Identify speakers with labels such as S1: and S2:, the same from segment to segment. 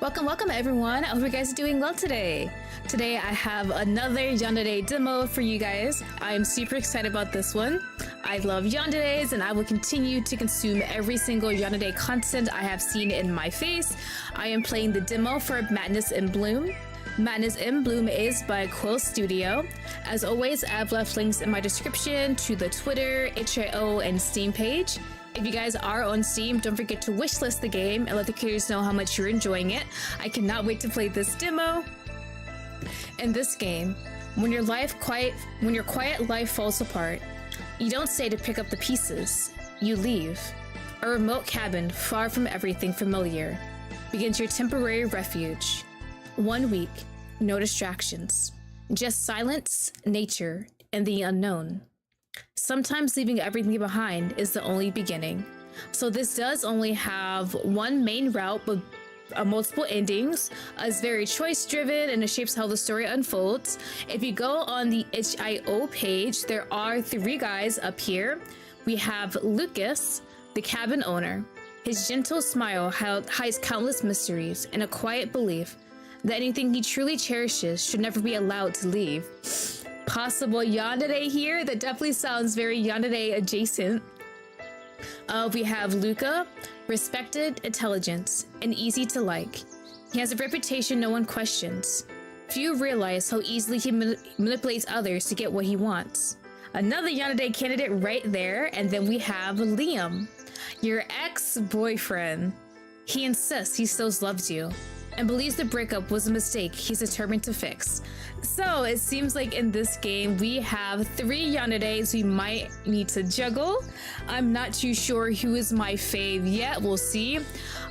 S1: Welcome everyone. I hope you guys are doing well today. Today I have another Yandere demo for you guys. I am super excited about this one. I love Yanderes and I will continue to consume every single Yandere content I have seen in my face. I am playing the demo for Madness in Bloom. Madness in Bloom is by Quill Studio. As always, I've left links in my description to the Twitter, itch.io, and Steam page. If you guys are on Steam, don't forget to wishlist the game and let the creators know how much you're enjoying it. I cannot wait to play this demo. In this game, when your quiet life falls apart, you don't stay to pick up the pieces. You leave. A remote cabin far from everything familiar begins your temporary refuge. 1 week, no distractions, just silence, nature, and the unknown. Sometimes leaving everything behind is the only beginning. So this does only have one main route, but multiple endings. It's very choice driven and it shapes how the story unfolds. If you go on the itch.io page, there are 3 guys up here. We have Lucas, the cabin owner. His gentle smile hides countless mysteries and a quiet belief that anything he truly cherishes should never be allowed to leave. Possible Yandere here. That definitely sounds very Yandere adjacent. We have Luca, respected, intelligent, and easy to like. He has a reputation no one questions. Few realize how easily he manipulates others to get what he wants. Another Yandere candidate right there. And then we have Liam, your ex-boyfriend. He insists he still loves you and believes the breakup was a mistake he's determined to fix. So it seems like in this game we have 3 Yanderes we might need to juggle. I'm not too sure who is my fave yet. We'll see.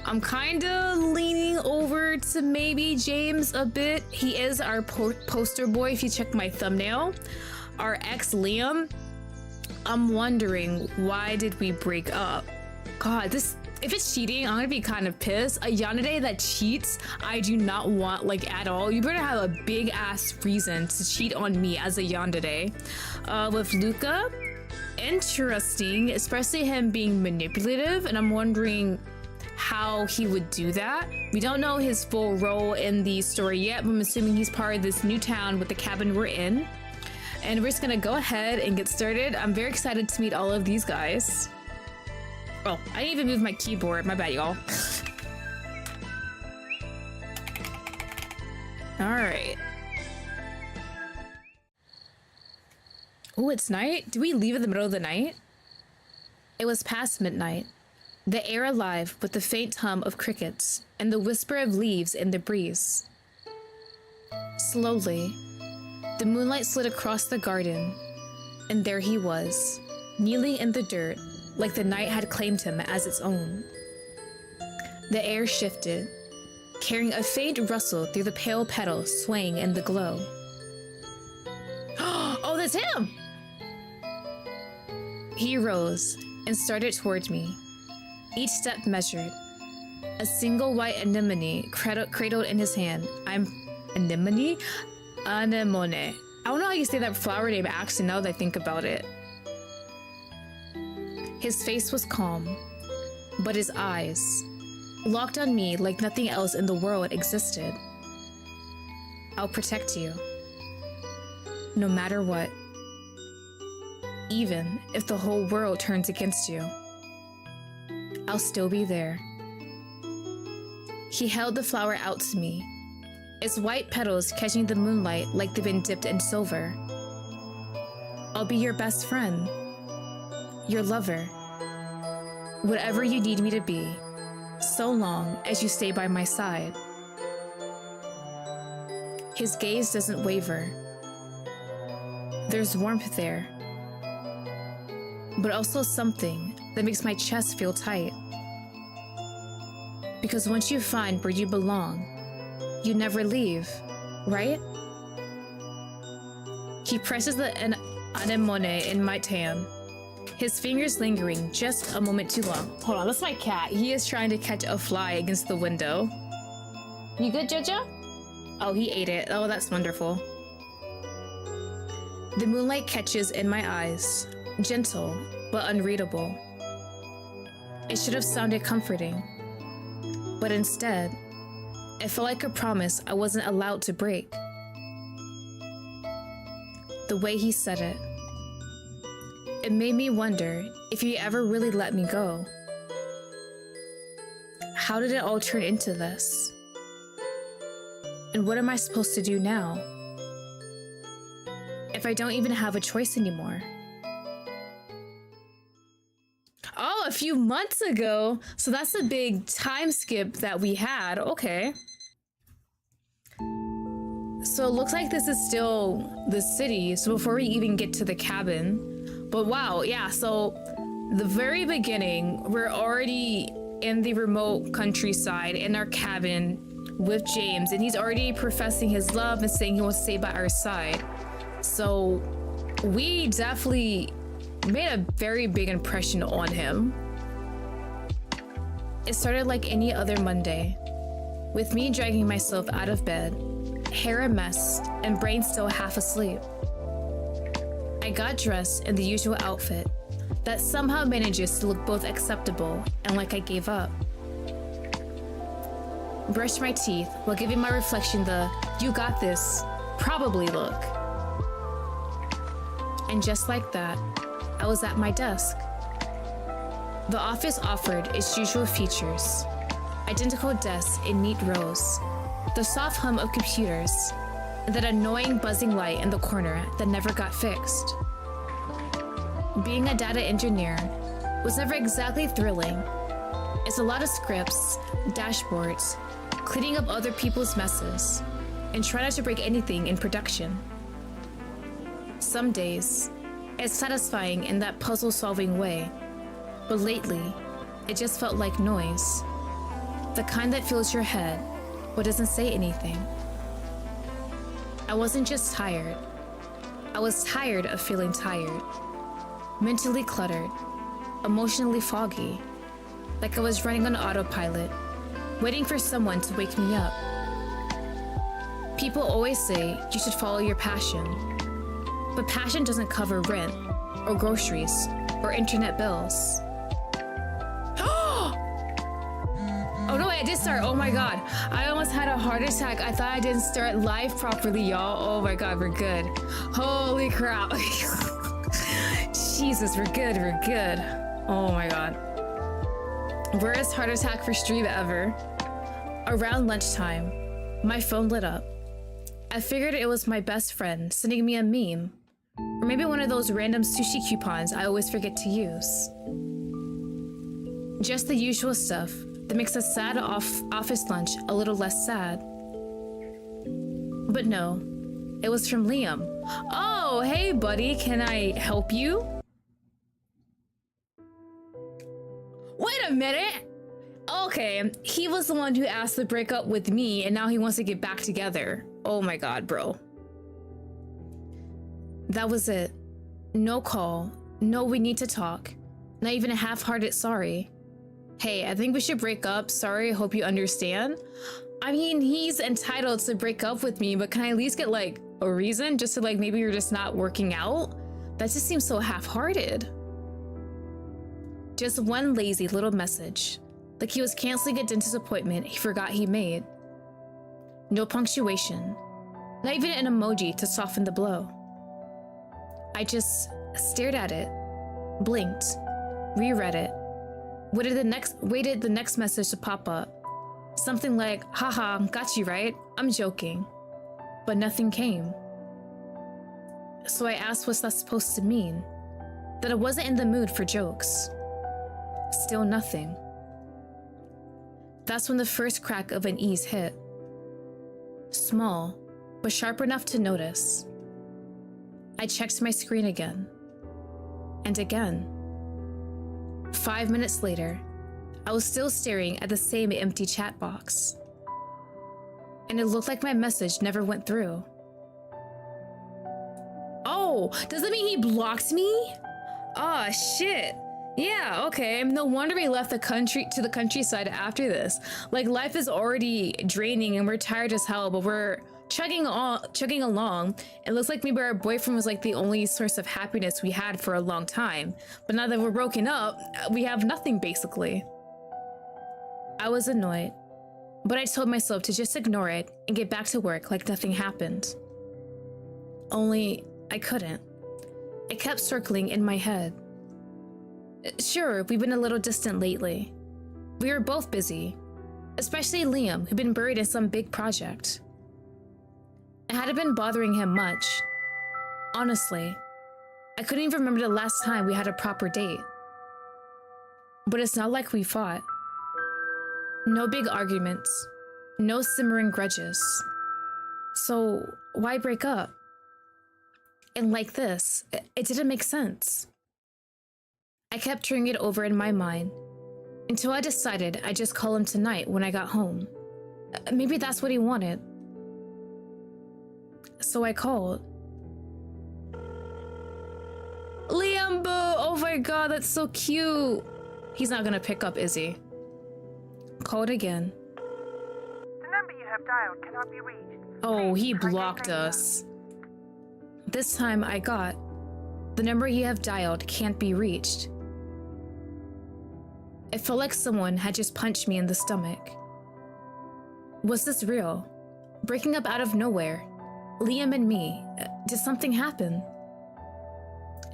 S1: I'm kind of leaning over to maybe James a bit. He is our poster boy if you check my thumbnail. Our ex Liam. I'm wondering, why did we break up? God, if it's cheating, I'm gonna be kind of pissed. A Yandere that cheats, I do not want, like, at all. You better have a big ass reason to cheat on me as a Yandere. With Luca, interesting, especially him being manipulative, and I'm wondering how he would do that. We don't know his full role in the story yet, but I'm assuming he's part of this new town with the cabin we're in. And we're just gonna go ahead and get started. I'm very excited to meet all of these guys. Oh, I didn't even move my keyboard. My bad, y'all. All right. Oh, it's night? Do we leave in the middle of the night? It was past midnight. The air alive with the faint hum of crickets and the whisper of leaves in the breeze. Slowly, the moonlight slid across the garden, and there he was, kneeling in the dirt, like the night had claimed him as its own. The air shifted, carrying a faint rustle through the pale petals swaying in the glow. Oh, that's him! He rose and started toward me, each step measured. A single white anemone cradled in his hand. Anemone? Anemone. I don't know how you say that flower name actually now that I think about it. His face was calm, but his eyes locked on me like nothing else in the world existed. I'll protect you, no matter what. Even if the whole world turns against you, I'll still be there. He held the flower out to me, its white petals catching the moonlight like they've been dipped in silver. I'll be your best friend. Your lover, whatever you need me to be, so long as you stay by my side. His gaze doesn't waver. There's warmth there, but also something that makes my chest feel tight. Because once you find where you belong, you never leave, right? He presses the anemone in my tan, his fingers lingering just a moment too long. Hold on, that's my cat. He is trying to catch a fly against the window. You good, Jojo? Oh, he ate it. Oh, that's wonderful. The moonlight catches in my eyes, gentle but unreadable. It should have sounded comforting, but instead, It felt like a promise I wasn't allowed to break. The way he said it. It made me wonder if he ever really let me go. How did it all turn into this? And what am I supposed to do now? If I don't even have a choice anymore? Oh, a few months ago. So that's a big time skip that we had. Okay. So it looks like this is still the city. So before we even get to the cabin. But wow, yeah. So the very beginning, we're already in the remote countryside in our cabin with James. And he's already professing his love and saying he wants to stay by our side. So we definitely made a very big impression on him. It started like any other Monday, with me dragging myself out of bed, hair a mess, and brain still half asleep. I got dressed in the usual outfit that somehow manages to look both acceptable and like I gave up. Brushed my teeth while giving my reflection the "you got this" probably look. And just like that, I was at my desk. The office offered its usual features. Identical desks in neat rows, the soft hum of computers, and that annoying buzzing light in the corner that never got fixed. Being a data engineer was never exactly thrilling. It's a lot of scripts, dashboards, cleaning up other people's messes, and try not to break anything in production. Some days, it's satisfying in that puzzle-solving way, but lately, it just felt like noise. The kind that fills your head, but doesn't say anything. I wasn't just tired. I was tired of feeling tired. Mentally cluttered, emotionally foggy, like I was running on autopilot, waiting for someone to wake me up. People always say you should follow your passion, but passion doesn't cover rent, or groceries, or internet bills. Oh no, wait, I did start. Oh my god. I almost had a heart attack. I thought I didn't start live properly, y'all. Oh my god, we're good. Holy crap. Jesus, we're good, we're good. Oh my god. Worst heart attack for stream ever. Around lunchtime, my phone lit up. I figured it was my best friend sending me a meme. Or maybe one of those random sushi coupons I always forget to use. Just the usual stuff that makes a sad office lunch a little less sad. But no, it was from Liam. Oh, hey buddy, can I help you? Wait a minute! Okay, he was the one who asked to break up with me and now he wants to get back together. Oh my god, bro. That was it. No call, no we need to talk, not even a half-hearted sorry. Hey, I think we should break up. Sorry, I hope you understand. I mean, he's entitled to break up with me, but can I at least get like a reason? Just to like, maybe you're just not working out? That just seems so half-hearted. Just one lazy little message. Like he was canceling a dentist appointment he forgot he made. No punctuation. Not even an emoji to soften the blow. I just stared at it, blinked, reread it. Waited the next message to pop up. Something like, haha, got you right? I'm joking. But nothing came. So I asked what's that supposed to mean? That I wasn't in the mood for jokes. Still nothing. That's when the first crack of an ease hit. Small, but sharp enough to notice. I checked my screen again. And again. 5 minutes later, I was still staring at the same empty chat box. And it looked like my message never went through. Oh, does that mean he blocked me? Oh, shit. Yeah, okay. No wonder we left the countryside after this. Like, life is already draining and we're tired as hell, but we're chugging along. It looks like maybe our boyfriend was like the only source of happiness we had for a long time. But now that we're broken up, we have nothing basically. I was annoyed. But I told myself to just ignore it and get back to work like nothing happened. Only I couldn't. It kept circling in my head. Sure, we've been a little distant lately. We were both busy, especially Liam, who'd been buried in some big project. It hadn't been bothering him much. Honestly, I couldn't even remember the last time we had a proper date. But it's not like we fought. No big arguments, no simmering grudges. So why break up? And like this, it didn't make sense. I kept turning it over in my mind until I decided I'd just call him tonight when I got home. Maybe that's what he wanted. So I called. Liam, boo! Oh my god, that's so cute. He's not gonna pick up, is he? Called again.
S2: The number you have dialed cannot be reached.
S1: Oh,
S2: Please
S1: he
S2: try
S1: blocked
S2: again later.
S1: us. This time I got, the number you have dialed can't be reached. It felt like someone had just punched me in the stomach. Was this real? Breaking up out of nowhere? Liam and me? Did something happen?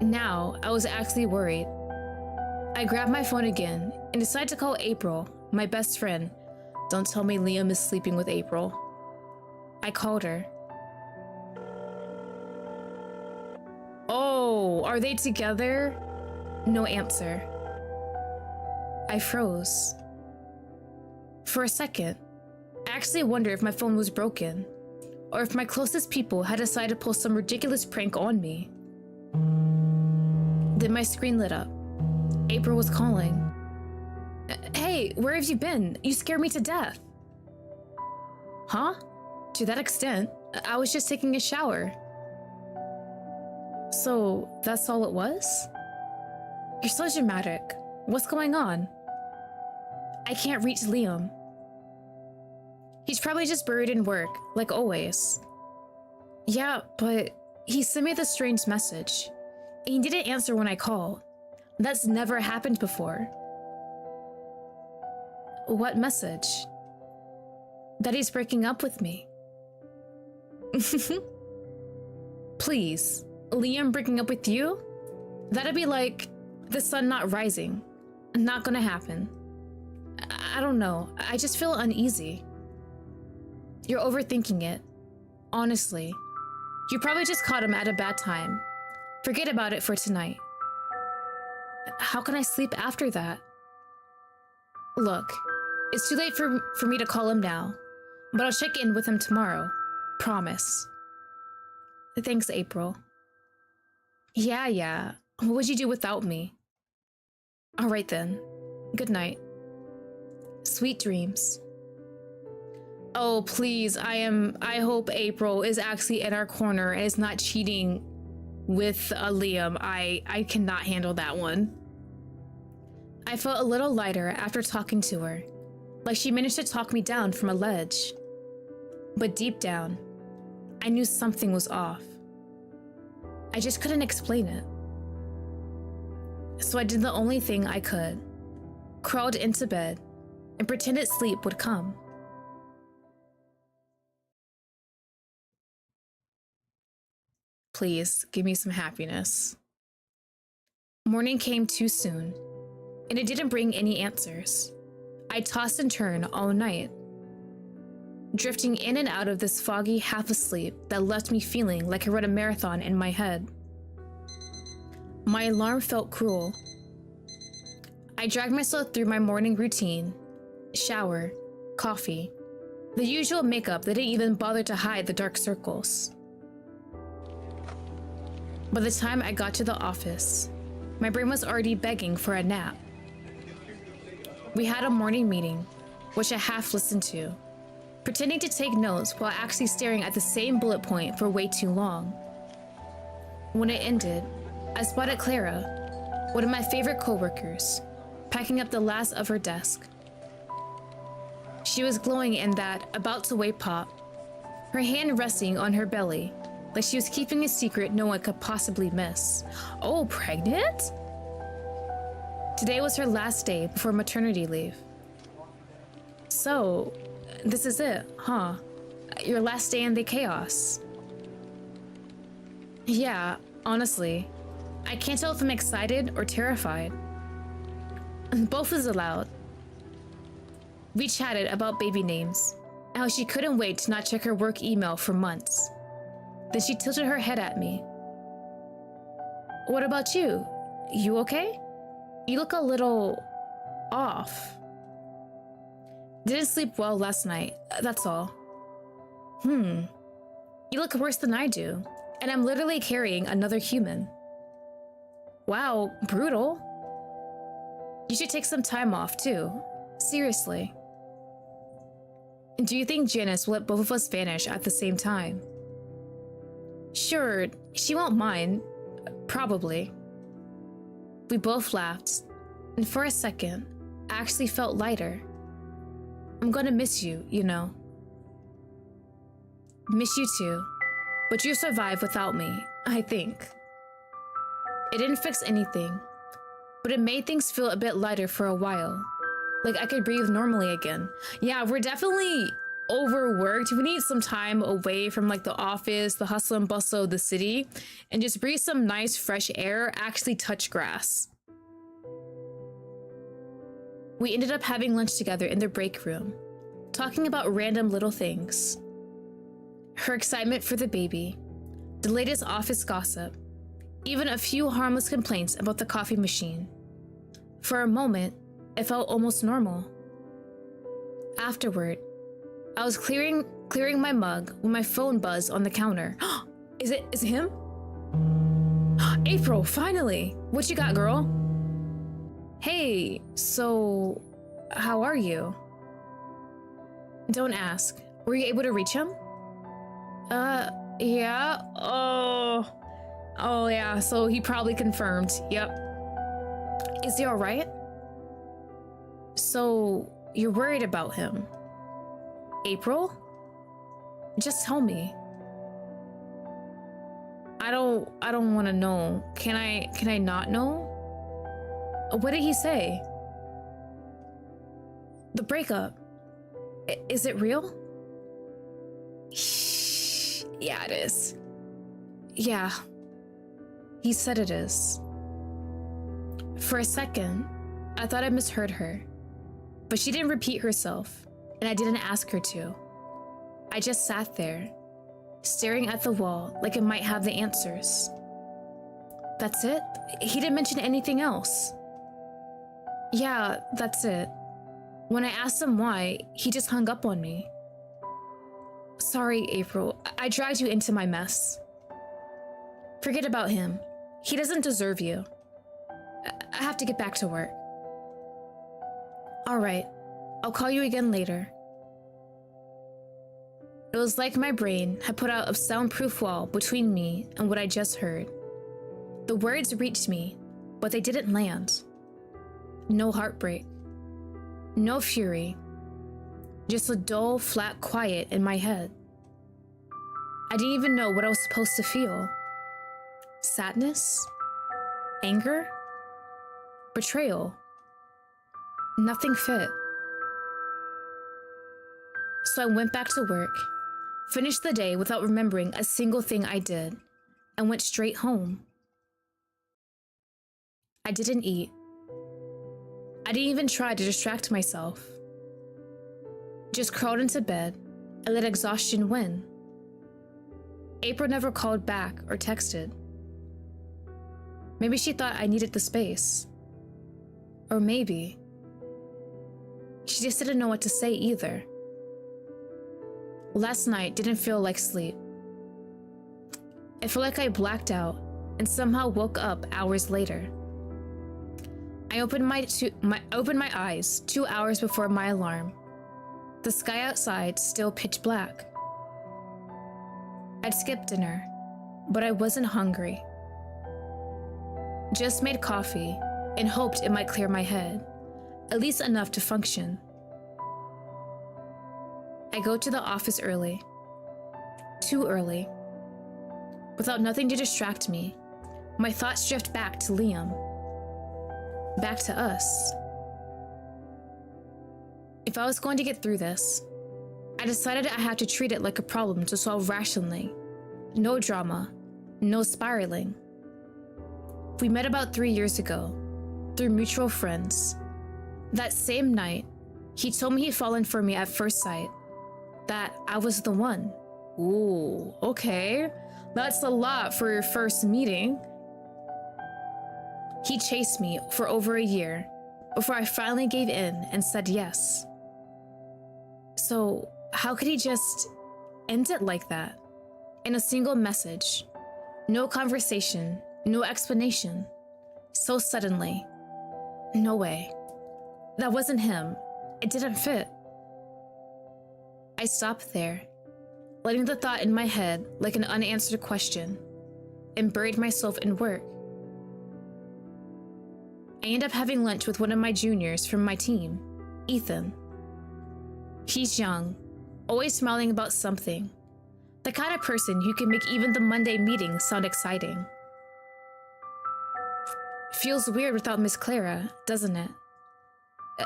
S1: Now, I was actually worried. I grabbed my phone again and decided to call April, my best friend. Don't tell me Liam is sleeping with April. I called her. Oh, are they together? No answer. I froze. For a second, I actually wondered if my phone was broken, or if my closest people had decided to pull some ridiculous prank on me. Then my screen lit up. April was calling. Hey, where have you been? You scared me to death. Huh? To that extent, I was just taking a shower. So, that's all it was? You're so dramatic. What's going on? I can't reach Liam. He's probably just buried in work, like always. Yeah, but he sent me this strange message. And he didn't answer when I called. That's never happened before. What message? That he's breaking up with me. Please, Liam breaking up with you? That'd be like the sun not rising. Not gonna happen. I don't know. I just feel uneasy. You're overthinking it. Honestly. You probably just caught him at a bad time. Forget about it for tonight. How can I sleep after that? Look, it's too late for me to call him now, but I'll check in with him tomorrow. Promise. Thanks, April. Yeah. What would you do without me? All right then. Good night. Sweet dreams. Oh, please, I hope April is actually in our corner and is not cheating with Liam. I cannot handle that one. I felt a little lighter after talking to her, like she managed to talk me down from a ledge. But deep down, I knew something was off. I just couldn't explain it. So I did the only thing I could. Crawled into bed and pretended sleep would come. Please, give me some happiness. Morning came too soon, and it didn't bring any answers. I tossed and turned all night, drifting in and out of this foggy half asleep that left me feeling like I ran a marathon in my head. My alarm felt cruel. I dragged myself through my morning routine, shower, coffee, the usual makeup that didn't even bother to hide the dark circles. By the time I got to the office, my brain was already begging for a nap. We had a morning meeting, which I half listened to, pretending to take notes while actually staring at the same bullet point for way too long. When it ended, I spotted Clara, one of my favorite coworkers, packing up the last of her desk. She was glowing in that about-to-wake pop, her hand resting on her belly, like she was keeping a secret no one could possibly miss. Oh, pregnant? Today was her last day before maternity leave. So, This is it, huh? Your last day in the chaos. Yeah, honestly. I can't tell if I'm excited or terrified. Both is allowed. We chatted about baby names, how she couldn't wait to not check her work email for months. Then she tilted her head at me. What about you? You okay? You look a little off. Didn't sleep well last night, that's all. You look worse than I do, and I'm literally carrying another human. Wow, brutal. You should take some time off too. Seriously. Do you think Janice will let both of us vanish at the same time? Sure, she won't mind. Probably. We both laughed, and for a second, I actually felt lighter. I'm gonna miss you, you know. Miss you too, but you survived without me, I think. It didn't fix anything, but it made things feel a bit lighter for a while. Like I could breathe normally again. Yeah, we're definitely overworked. We need some time away from like the office, the hustle and bustle of the city, and just breathe some nice fresh air, actually touch grass. We ended up having lunch together in the break room, talking about random little things. Her excitement for the baby, the latest office gossip, even a few harmless complaints about the coffee machine. For a moment, it felt almost normal. Afterward, I was clearing my mug when my phone buzzed on the counter. Is it him? April, finally! What you got, girl? Hey, so how are you? Don't ask. Were you able to reach him? Yeah. Oh yeah, so he probably confirmed. Yep. Is he all right? So you're worried about him? April? Just tell me. I don't want to know. Can I not know? What did he say? The breakup. Is it real? Yeah, it is. Yeah. He said it is. For a second, I thought I misheard her. But she didn't repeat herself, and I didn't ask her to. I just sat there, staring at the wall like it might have the answers. That's it? He didn't mention anything else. Yeah, that's it. When I asked him why, he just hung up on me. Sorry, April. I dragged you into my mess. Forget about him. He doesn't deserve you. I have to get back to work. All right. I'll call you again later. It was like my brain had put out a soundproof wall between me and what I just heard. The words reached me, but they didn't land. No heartbreak. No fury. Just a dull, flat quiet in my head. I didn't even know what I was supposed to feel. Sadness? Anger? Betrayal? Nothing fit. So I went back to work, finished the day without remembering a single thing I did, and went straight home. I didn't eat. I didn't even try to distract myself. Just crawled into bed and let exhaustion win. April never called back or texted. Maybe she thought I needed the space. Or maybe she just didn't know what to say either. Last night didn't feel like sleep. It felt like I blacked out and somehow woke up hours later. I opened my eyes 2 hours before my alarm. The sky outside still pitch black. I'd skipped dinner, but I wasn't hungry. Just made coffee and hoped it might clear my head, at least enough to function. I go to the office early. Too early. Without nothing to distract me, my thoughts drift back to Liam. Back to us. If I was going to get through this, I decided I had to treat it like a problem to solve rationally. No drama, no spiraling. We met about 3 years ago, through mutual friends. That same night, he told me he'd fallen for me at first sight, that I was the one. Ooh, okay. That's a lot for your first meeting. He chased me for over a year before I finally gave in and said yes. So, how could he just end it like that? In a single message. No conversation, no explanation. So suddenly. No way. That wasn't him. It didn't fit. I stopped there, letting the thought in my head like an unanswered question, and buried myself in work. I ended up having lunch with one of my juniors from my team, Ethan. He's young, always smiling about something, the kind of person who can make even the Monday meeting sound exciting. Feels weird without Miss Clara, doesn't it?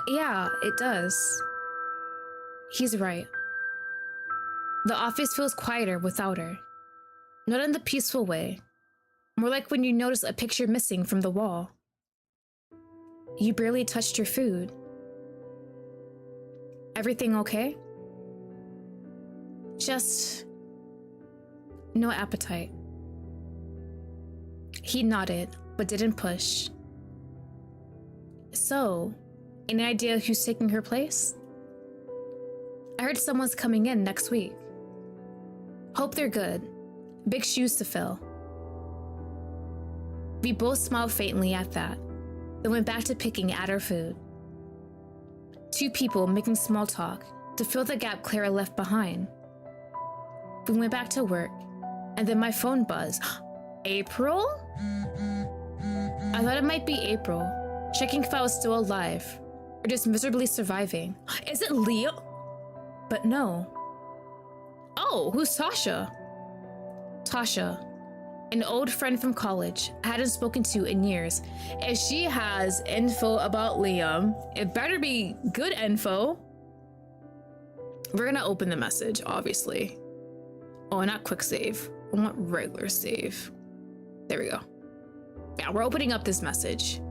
S1: Yeah, it does. He's right. The office feels quieter without her. Not in the peaceful way. More like when you notice a picture missing from the wall. You barely touched your food. Everything okay? Just no appetite. He nodded, but didn't push. So, any idea who's taking her place? I heard someone's coming in next week. Hope they're good. Big shoes to fill. We both smiled faintly at that, then went back to picking at our food. 2 people making small talk to fill the gap Clara left behind. We went back to work, and then my phone buzzed. April? I thought it might be April, checking if I was still alive, or just miserably surviving. Is it Leo? But no. Oh, who's Tasha? Tasha, an old friend from college I hadn't spoken to in years. If she has info about Liam, it better be good info. We're gonna open the message, obviously. Oh, not quick save. I want regular save. There we go. Yeah, we're opening up this message.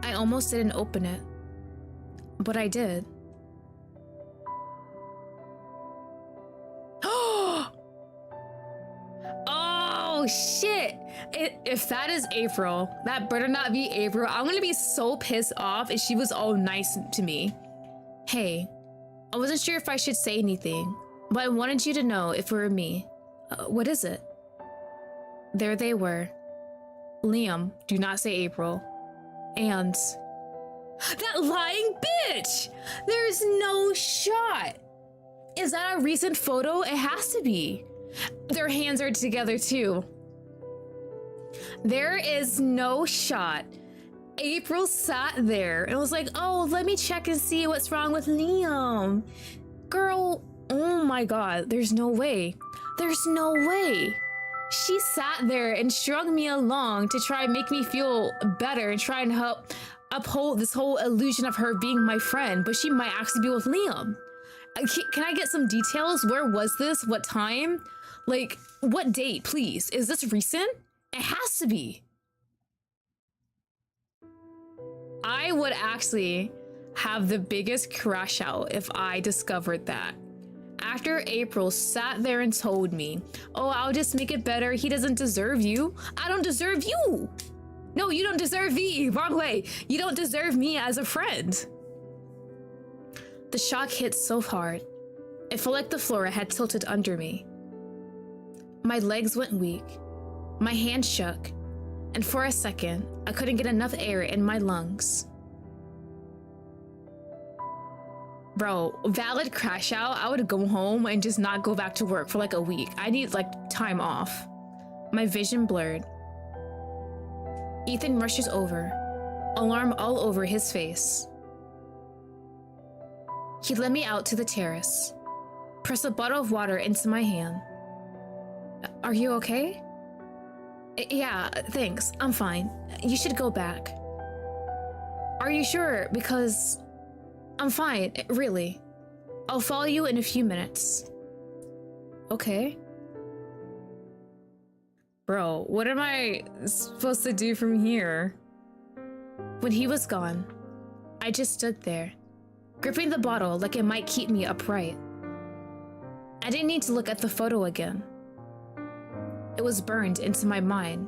S1: I almost didn't open it, but I did. Oh shit! If that is April, that better not be April. I'm gonna be so pissed off if she was all nice to me. Hey, I wasn't sure if I should say anything, but I wanted you to know if it were me. What is it? There they were. Liam, do not say April. And that lying bitch! There's no shot. Is that a recent photo? It has to be. Their hands are together too. There is no shot. April sat there and was like, oh, let me check and see what's wrong with Liam. Girl, oh my God, there's no way. There's no way. She sat there and shrugged me along to try and make me feel better and try and help uphold this whole illusion of her being my friend, but she might actually be with Liam. Can I get some details? Where was this? What time? Like, what date, please? Is this recent? It has to be. I would actually have the biggest crash out if I discovered that. After April sat there and told me, oh, I'll just make it better. He doesn't deserve you. I don't deserve you. No, you don't deserve me. Wrong way. You don't deserve me as a friend. The shock hit so hard. It felt like the floor had tilted under me. My legs went weak. My hand shook. And for a second, I couldn't get enough air in my lungs. Bro, valid crash out. I would go home and just not go back to work for like a week. I need like time off. My vision blurred. Ethan rushes over, alarm all over his face. He led me out to the terrace, pressed a bottle of water into my hand. Are you okay? Yeah, thanks. I'm fine. You should go back. Are you sure? Because I'm fine, really. I'll follow you in a few minutes. Okay. Bro, what am I supposed to do from here? When he was gone, I just stood there, gripping the bottle like it might keep me upright. I didn't need to look at the photo again. It was burned into my mind.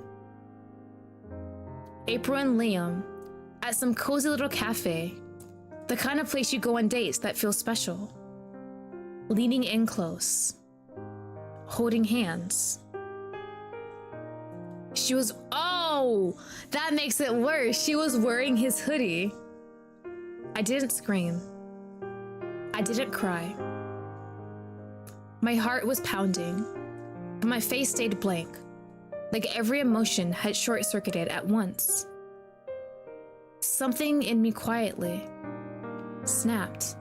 S1: April and Liam at some cozy little cafe, the kind of place you go on dates that feel special. Leaning in close, holding hands. Oh, that makes it worse. She was wearing his hoodie. I didn't scream. I didn't cry. My heart was pounding, but my face stayed blank, like every emotion had short-circuited at once. Something in me quietly snapped.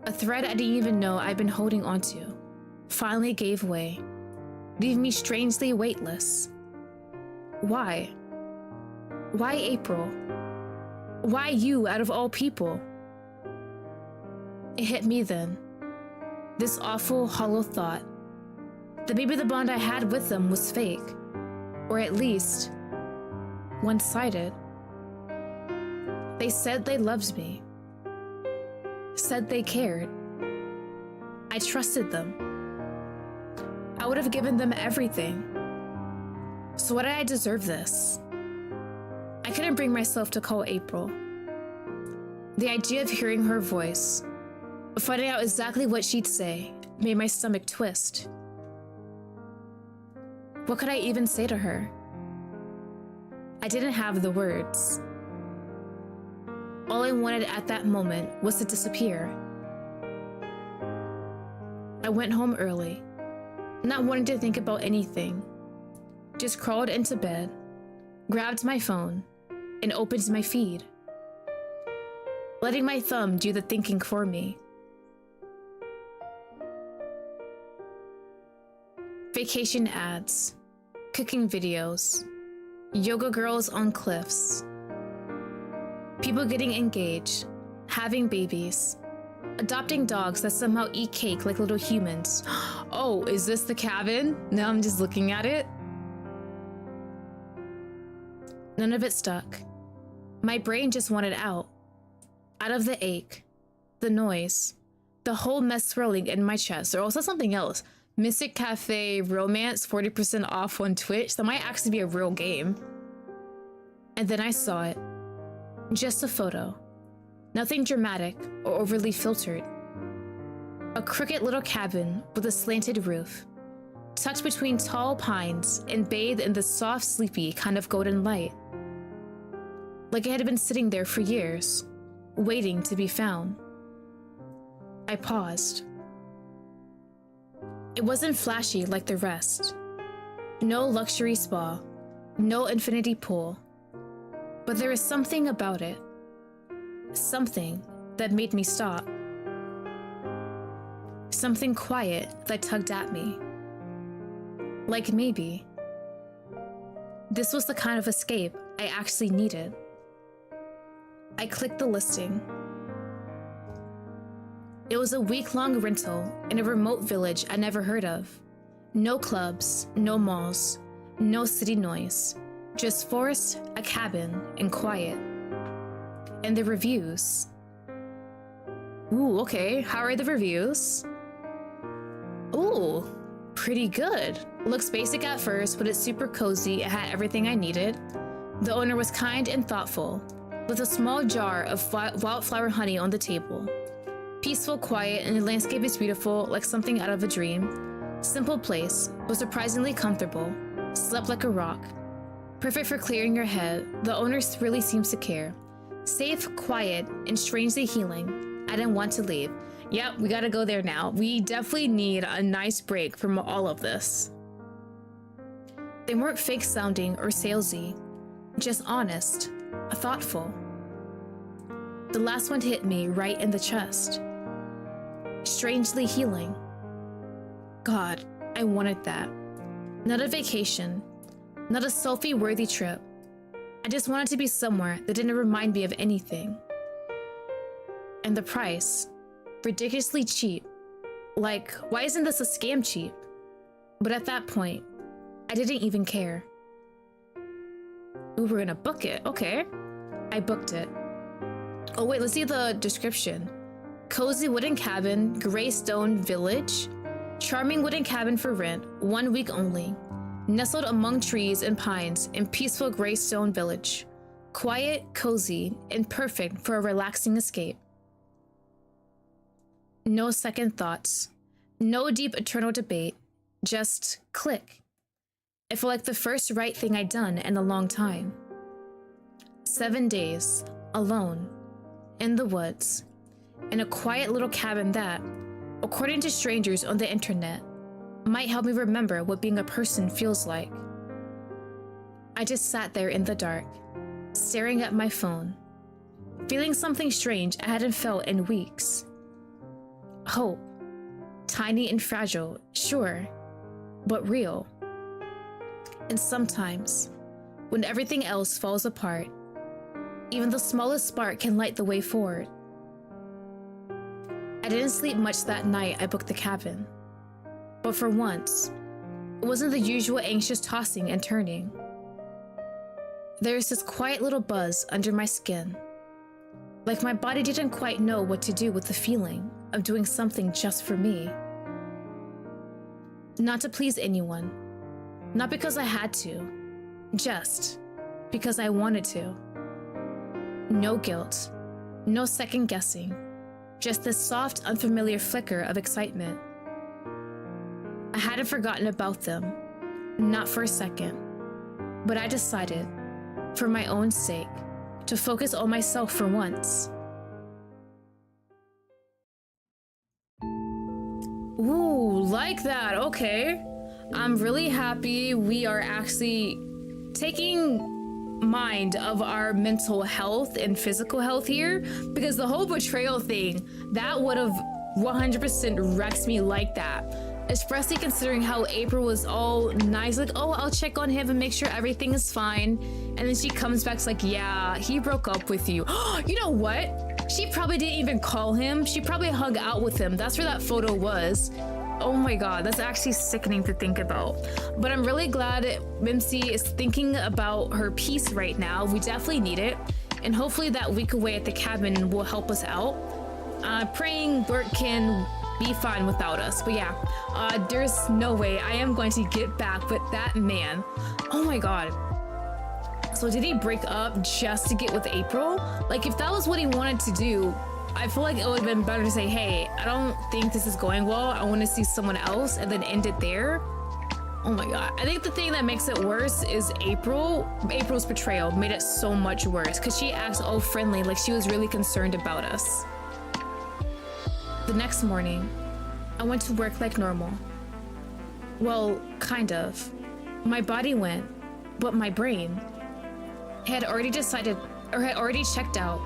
S1: A thread I didn't even know I'd been holding onto finally gave way, leaving me strangely weightless. Why? Why April? Why you out of all people? It hit me then, this awful, hollow thought that maybe the bond I had with them was fake, or at least one-sided. They said they loved me, said they cared. I trusted them. I would have given them everything. So why did I deserve this? I couldn't bring myself to call April. The idea of hearing her voice, finding out exactly what she'd say, made my stomach twist. What could I even say to her? I didn't have the words. All I wanted at that moment was to disappear. I went home early, not wanting to think about anything. Just crawled into bed, grabbed my phone, and opened my feed, letting my thumb do the thinking for me. Vacation ads, cooking videos, yoga girls on cliffs, people getting engaged, having babies, adopting dogs that somehow eat cake like little humans. Oh, is this the cabin? Now I'm just looking at it. None of it stuck. My brain just wanted out of the ache, the noise, the whole mess swirling in my chest. Or also something else. Mystic Cafe Romance 40% off on Twitch. That might actually be a real game. And then I saw it. Just a photo. Nothing dramatic or overly filtered. A crooked little cabin with a slanted roof, tucked between tall pines and bathed in the soft, sleepy kind of golden light. Like it had been sitting there for years, waiting to be found. I paused. It wasn't flashy like the rest. No luxury spa, no infinity pool. But there was something about it. Something that made me stop. Something quiet that tugged at me. Like maybe this was the kind of escape I actually needed. I clicked the listing. It was a week-long rental in a remote village I never heard of. No clubs, no malls, no city noise. Just forest, a cabin, and quiet. And the reviews. Ooh, okay. How are the reviews? Ooh, pretty good. Looks basic at first, but it's super cozy. It had everything I needed. The owner was kind and thoughtful, with a small jar of wildflower honey on the table. Peaceful, quiet, and the landscape is beautiful, like something out of a dream. Simple place, but surprisingly comfortable. Slept like a rock. Perfect for clearing your head. The owner really seems to care. Safe, quiet, and strangely healing. I didn't want to leave. Yep, we gotta go there now. We definitely need a nice break from all of this. They weren't fake sounding or salesy, just honest, thoughtful. The last one hit me right in the chest. Strangely healing. God, I wanted that. Not a vacation, not a selfie-worthy trip. I just wanted to be somewhere that didn't remind me of anything. And the price, ridiculously cheap. Like, why isn't this a scam cheap? But at that point, I didn't even care. Ooh, we're gonna book it. Okay. I booked it. Oh wait, let's see the description. Cozy wooden cabin, gray stone village. Charming wooden cabin for rent, 1 week only. Nestled among trees and pines in peaceful gray stone village. Quiet, cozy, and perfect for a relaxing escape. No second thoughts. No deep eternal debate. Just click. It felt like the first right thing I'd done in a long time. 7 days, alone, in the woods, in a quiet little cabin that, according to strangers on the internet, might help me remember what being a person feels like. I just sat there in the dark, staring at my phone, feeling something strange I hadn't felt in weeks. Hope. Tiny and fragile, sure, but real. And sometimes, when everything else falls apart, even the smallest spark can light the way forward. I didn't sleep much that night I booked the cabin. But for once, it wasn't the usual anxious tossing and turning. There's this quiet little buzz under my skin. Like my body didn't quite know what to do with the feeling of doing something just for me. Not to please anyone. Not because I had to. Just because I wanted to. No guilt. No second guessing. Just this soft, unfamiliar flicker of excitement. I hadn't forgotten about them. Not for a second. But I decided, for my own sake, to focus on myself for once. Ooh, like that, okay. I'm really happy we are actually taking mind of our mental health and physical health here, because the whole betrayal thing, that would have 100% wrecked me like that. Especially considering how April was all nice, like, oh, I'll check on him and make sure everything is fine. And then she comes back, like, yeah, he broke up with you. You know what? She probably didn't even call him. She probably hung out with him. That's where that photo was. Oh my God, that's actually sickening to think about. But I'm really glad Mimsy is thinking about her peace right now. We definitely need it. And hopefully that week away at the cabin will help us out. Praying Bert can be fine without us. But yeah, there's no way I am going to get back with that man. Oh my God. So did he break up just to get with April? Like, if that was what he wanted to do, I feel like it would have been better to say, hey, I don't think this is going well. I want to see someone else, and then end it there. Oh my God. I think the thing that makes it worse is April's betrayal made it so much worse, because she acts all friendly, like she was really concerned about us. The next morning, I went to work like normal. Well, kind of. My body went, but my brain had already checked out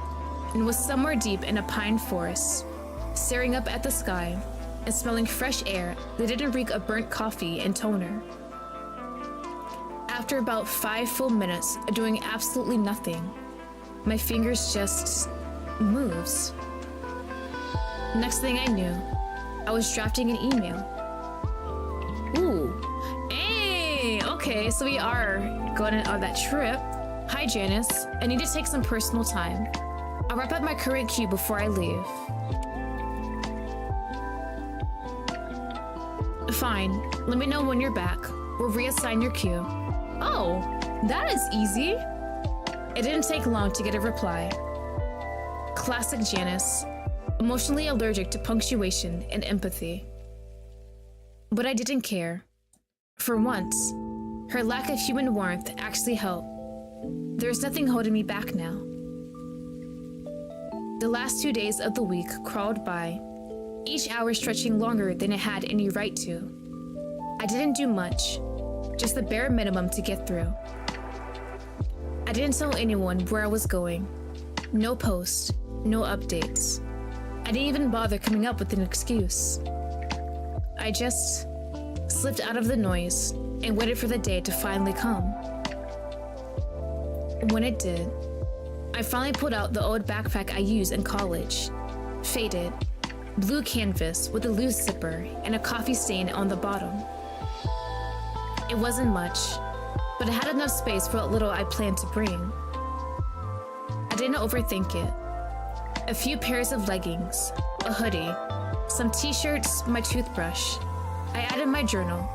S1: and was somewhere deep in a pine forest, staring up at the sky and smelling fresh air that didn't reek of burnt coffee and toner. After about 5 full minutes of doing absolutely nothing, my fingers just moves. Next thing I knew, I was drafting an email. Ooh, hey, okay, so we are going on that trip. Hi Janice, I need to take some personal time. I'll wrap up my current queue before I leave. Fine, let me know when you're back. We'll reassign your queue. Oh, that is easy. It didn't take long to get a reply. Classic Janice, emotionally allergic to punctuation and empathy. But I didn't care. For once, her lack of human warmth actually helped. There's nothing holding me back now. The last 2 days of the week crawled by, each hour stretching longer than it had any right to. I didn't do much, just the bare minimum to get through. I didn't tell anyone where I was going. No posts, no updates. I didn't even bother coming up with an excuse. I just slipped out of the noise and waited for the day to finally come. When it did, I finally pulled out the old backpack I used in college. Faded, blue canvas with a loose zipper and a coffee stain on the bottom. It wasn't much, but it had enough space for what little I planned to bring. I didn't overthink it. A few pairs of leggings, a hoodie, some t-shirts, my toothbrush. I added my journal,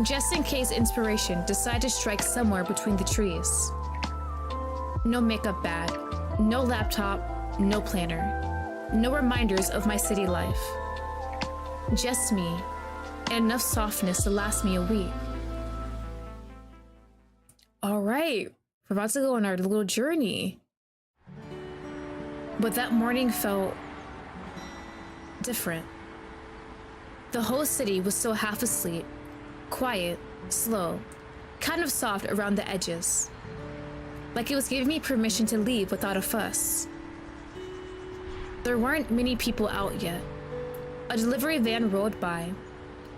S1: just in case inspiration decided to strike somewhere between the trees. No makeup bag, no laptop, no planner, no reminders of my city life. Just me, and enough softness to last me a week. All right, we're about to go on our little journey. But that morning felt different. The whole city was still half asleep, quiet, slow, kind of soft around the edges. Like it was giving me permission to leave without a fuss. There weren't many people out yet. A delivery van rolled by,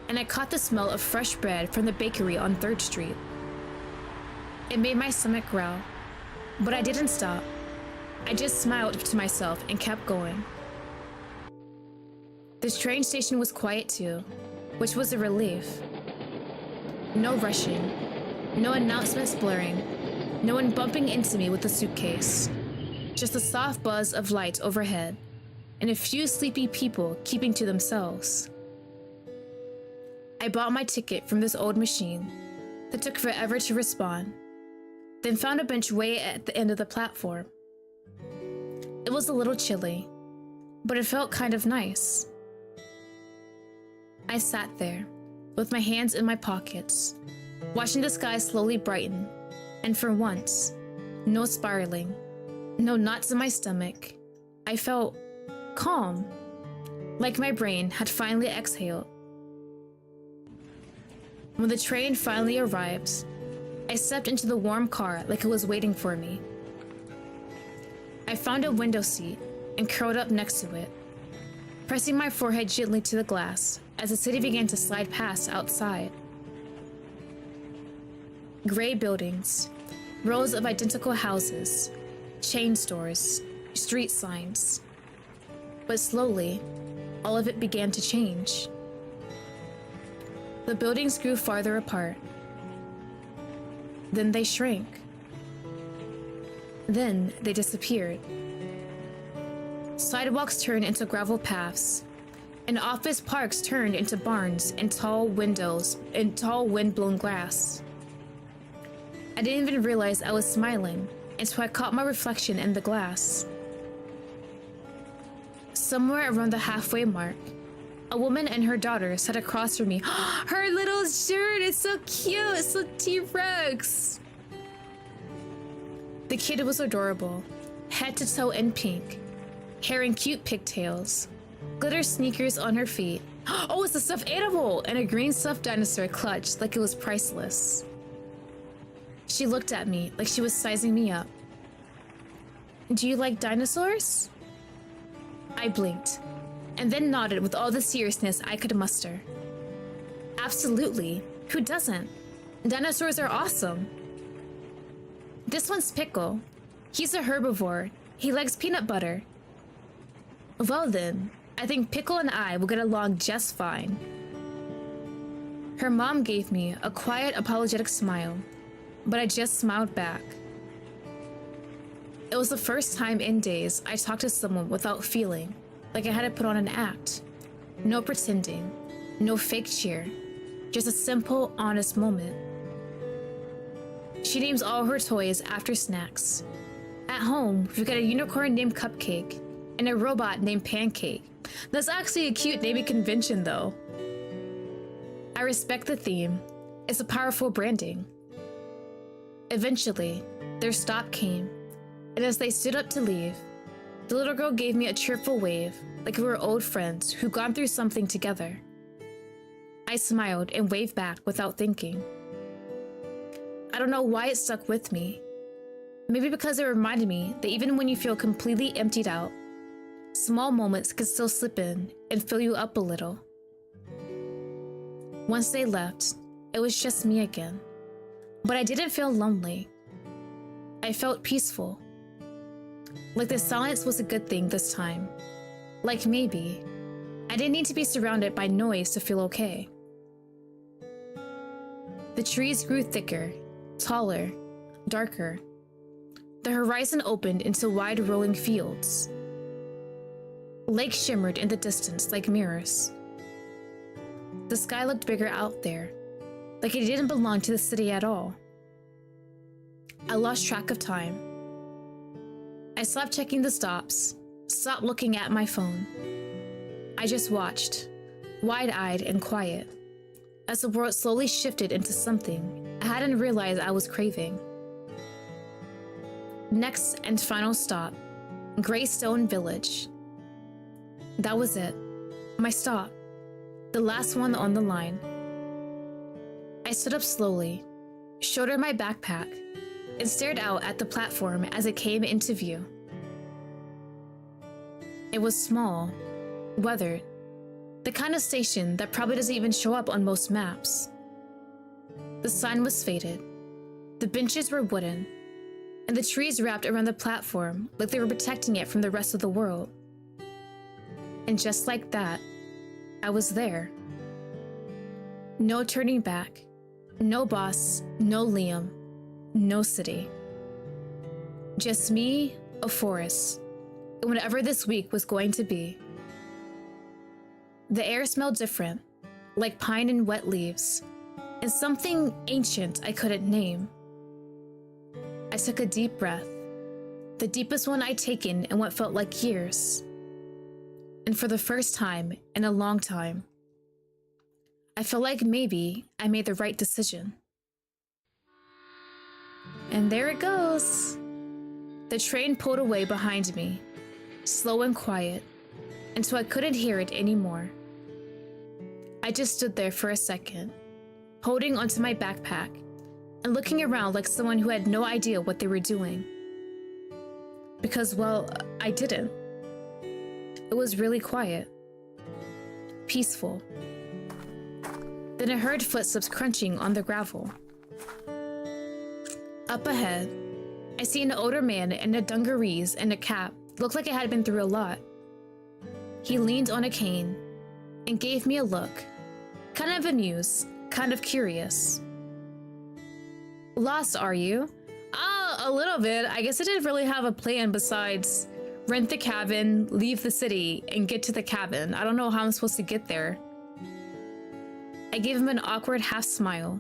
S1: and I caught the smell of fresh bread from the bakery on 3rd Street. It made my stomach growl, but I didn't stop. I just smiled to myself and kept going. This train station was quiet too, which was a relief. No rushing, no announcements blaring, no one bumping into me with a suitcase. Just a soft buzz of lights overhead, and a few sleepy people keeping to themselves. I bought my ticket from this old machine that took forever to respond, then found a bench way at the end of the platform. It was a little chilly, but it felt kind of nice. I sat there, with my hands in my pockets, watching the sky slowly brighten, and for once, no spiraling, no knots in my stomach. I felt calm, like my brain had finally exhaled. When the train finally arrived, I stepped into the warm car like it was waiting for me. I found a window seat and curled up next to it, pressing my forehead gently to the glass as the city began to slide past outside. Gray buildings, rows of identical houses, chain stores, street signs. But slowly, all of it began to change. The buildings grew farther apart. Then they shrank. Then they disappeared. Sidewalks turned into gravel paths, and office parks turned into barns and tall windows and tall wind-blown glass. I didn't even realize I was smiling until I caught my reflection in the glass. Somewhere around the halfway mark, a woman and her daughter sat across from me. Her little shirt is so cute, it's so T-Rex. The kid was adorable, head to toe in pink, hair in cute pigtails, glitter sneakers on her feet. Oh, it's a stuffed animal, and a green stuffed dinosaur clutched like it was priceless. She looked at me like she was sizing me up. Do you like dinosaurs? I blinked, and then nodded with all the seriousness I could muster. Absolutely, who doesn't? Dinosaurs are awesome. This one's Pickle. He's a herbivore. He likes peanut butter. Well then, I think Pickle and I will get along just fine. Her mom gave me a quiet, apologetic smile, but I just smiled back. It was the first time in days I talked to someone without feeling like I had to put on an act. No pretending, no fake cheer, just a simple, honest moment. She names all her toys after snacks. At home, we've got a unicorn named Cupcake and a robot named Pancake. That's actually a cute naming convention though. I respect the theme. It's a powerful branding. Eventually, their stop came, and as they stood up to leave, the little girl gave me a cheerful wave, like we were old friends who'd gone through something together. I smiled and waved back without thinking. I don't know why it stuck with me. Maybe because it reminded me that even when you feel completely emptied out, small moments can still slip in and fill you up a little. Once they left, it was just me again. But I didn't feel lonely. I felt peaceful. Like the silence was a good thing this time. Like maybe I didn't need to be surrounded by noise to feel okay. The trees grew thicker, taller, darker. The horizon opened into wide rolling fields. Lakes shimmered in the distance like mirrors. The sky looked bigger out there, like it didn't belong to the city at all. I lost track of time. I stopped checking the stops, stopped looking at my phone. I just watched, wide-eyed and quiet, as the world slowly shifted into something I hadn't realized I was craving. Next and final stop, Greystone Village. That was it, my stop, the last one on the line. I stood up slowly, shouldered my backpack, and stared out at the platform as it came into view. It was small, weathered, the kind of station that probably doesn't even show up on most maps. The sign was faded, the benches were wooden, and the trees wrapped around the platform like they were protecting it from the rest of the world. And just like that, I was there. No turning back, no boss, no Liam, no city. Just me, a forest, and whatever this week was going to be. The air smelled different, like pine and wet leaves, and something ancient I couldn't name. I took a deep breath, the deepest one I'd taken in what felt like years. And for the first time in a long time, I felt like maybe I made the right decision. And there it goes. The train pulled away behind me, slow and quiet, until I couldn't hear it anymore. I just stood there for a second, holding onto my backpack and looking around like someone who had no idea what they were doing. Because, well, I didn't. It was really quiet, peaceful. Then I heard footsteps crunching on the gravel. Up ahead, I see an older man in a dungarees and a cap, looked like it had been through a lot. He leaned on a cane and gave me a look, kind of amused, kind of curious. Lost, are you? A little bit. I guess I didn't really have a plan besides rent the cabin, leave the city, and get to the cabin. I don't know how I'm supposed to get there. I gave him an awkward half smile.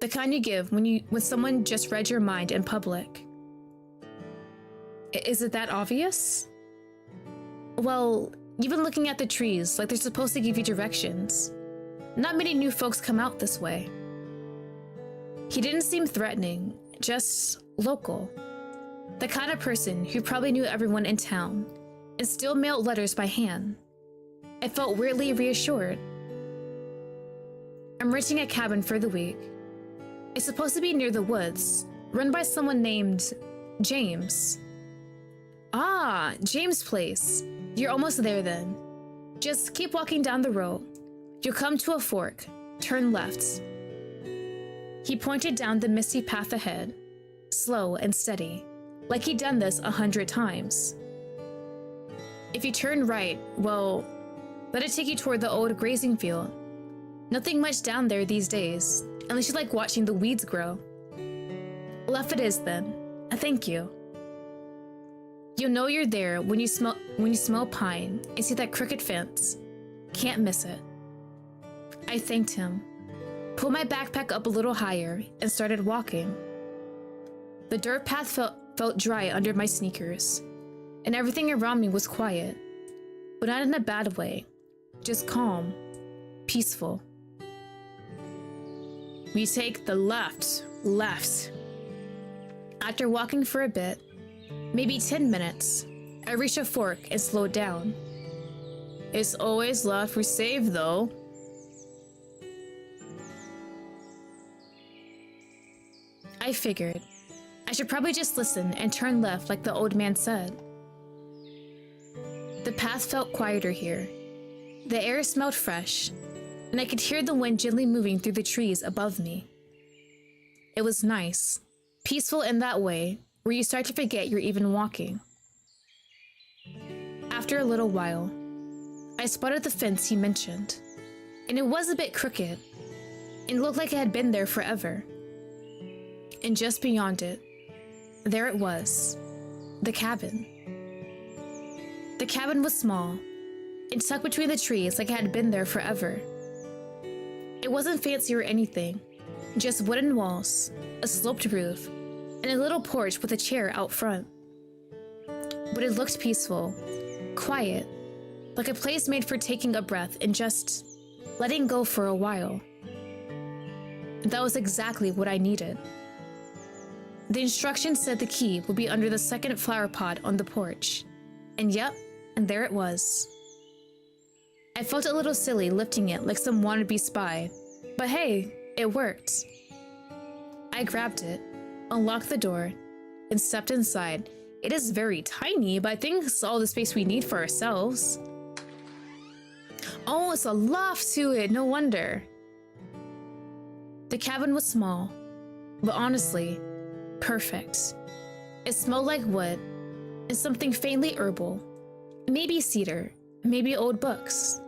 S1: The kind you give when someone just read your mind in public. Is it that obvious? Well, you've been looking at the trees like they're supposed to give you directions. Not many new folks come out this way. He didn't seem threatening, just local. The kind of person who probably knew everyone in town and still mailed letters by hand. I felt weirdly reassured. I'm renting a cabin for the week. It's supposed to be near the woods, run by someone named James. Ah, James' place. You're almost there then. Just keep walking down the road. You'll come to a fork. Turn left. He pointed down the misty path ahead, slow and steady, like he'd done this 100 times. If you turn right, well, let it take you toward the old grazing field. Nothing much down there these days, unless you like watching the weeds grow. Left it is then. Thank you. You'll know you're there when you smell pine and see that crooked fence. Can't miss it. I thanked him, pulled my backpack up a little higher, and started walking. The dirt path felt dry under my sneakers, and everything around me was quiet, but not in a bad way, just calm, peaceful. We take the left. After walking for a bit, maybe 10 minutes, I reached a fork and slowed down. It's always left for save though. I figured I should probably just listen and turn left like the old man said. The path felt quieter here. The air smelled fresh, and I could hear the wind gently moving through the trees above me. It was nice, peaceful in that way where you start to forget you're even walking. After a little while, I spotted the fence he mentioned, and it was a bit crooked. It looked like it had been there forever. And just beyond it, there it was, the cabin. The cabin was small, and tucked between the trees like it had been there forever. It wasn't fancy or anything, just wooden walls, a sloped roof, and a little porch with a chair out front. But it looked peaceful, quiet, like a place made for taking a breath and just letting go for a while. That was exactly what I needed. The instructions said the key would be under the second flower pot on the porch. And yep, and there it was. I felt a little silly lifting it like some wannabe spy, but hey, it worked. I grabbed it, unlocked the door, and stepped inside. It is very tiny, but I think it's all the space we need for ourselves. Oh, it's a loft to it, no wonder. The cabin was small, but honestly, perfect. It smelled like wood and something faintly herbal. Maybe cedar, maybe old books.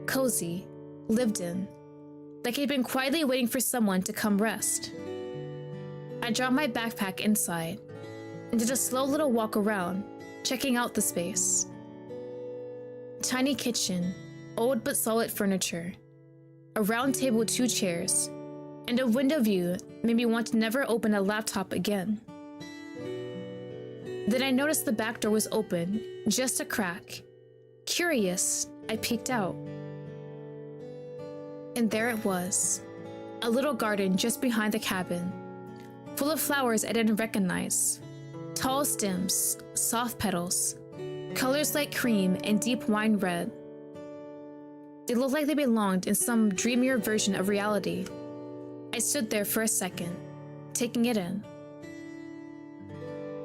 S1: Cozy, lived in, like he'd been quietly waiting for someone to come rest. I dropped my backpack inside and did a slow little walk around, checking out the space. Tiny kitchen, old but solid furniture, a round table with 2 chairs, and a window view made me want to never open a laptop again. Then I noticed the back door was open, just a crack. Curious, I peeked out. And there it was, a little garden just behind the cabin, full of flowers I didn't recognize. Tall stems, soft petals, colors like cream and deep wine red. They looked like they belonged in some dreamier version of reality. I stood there for a second, taking it in.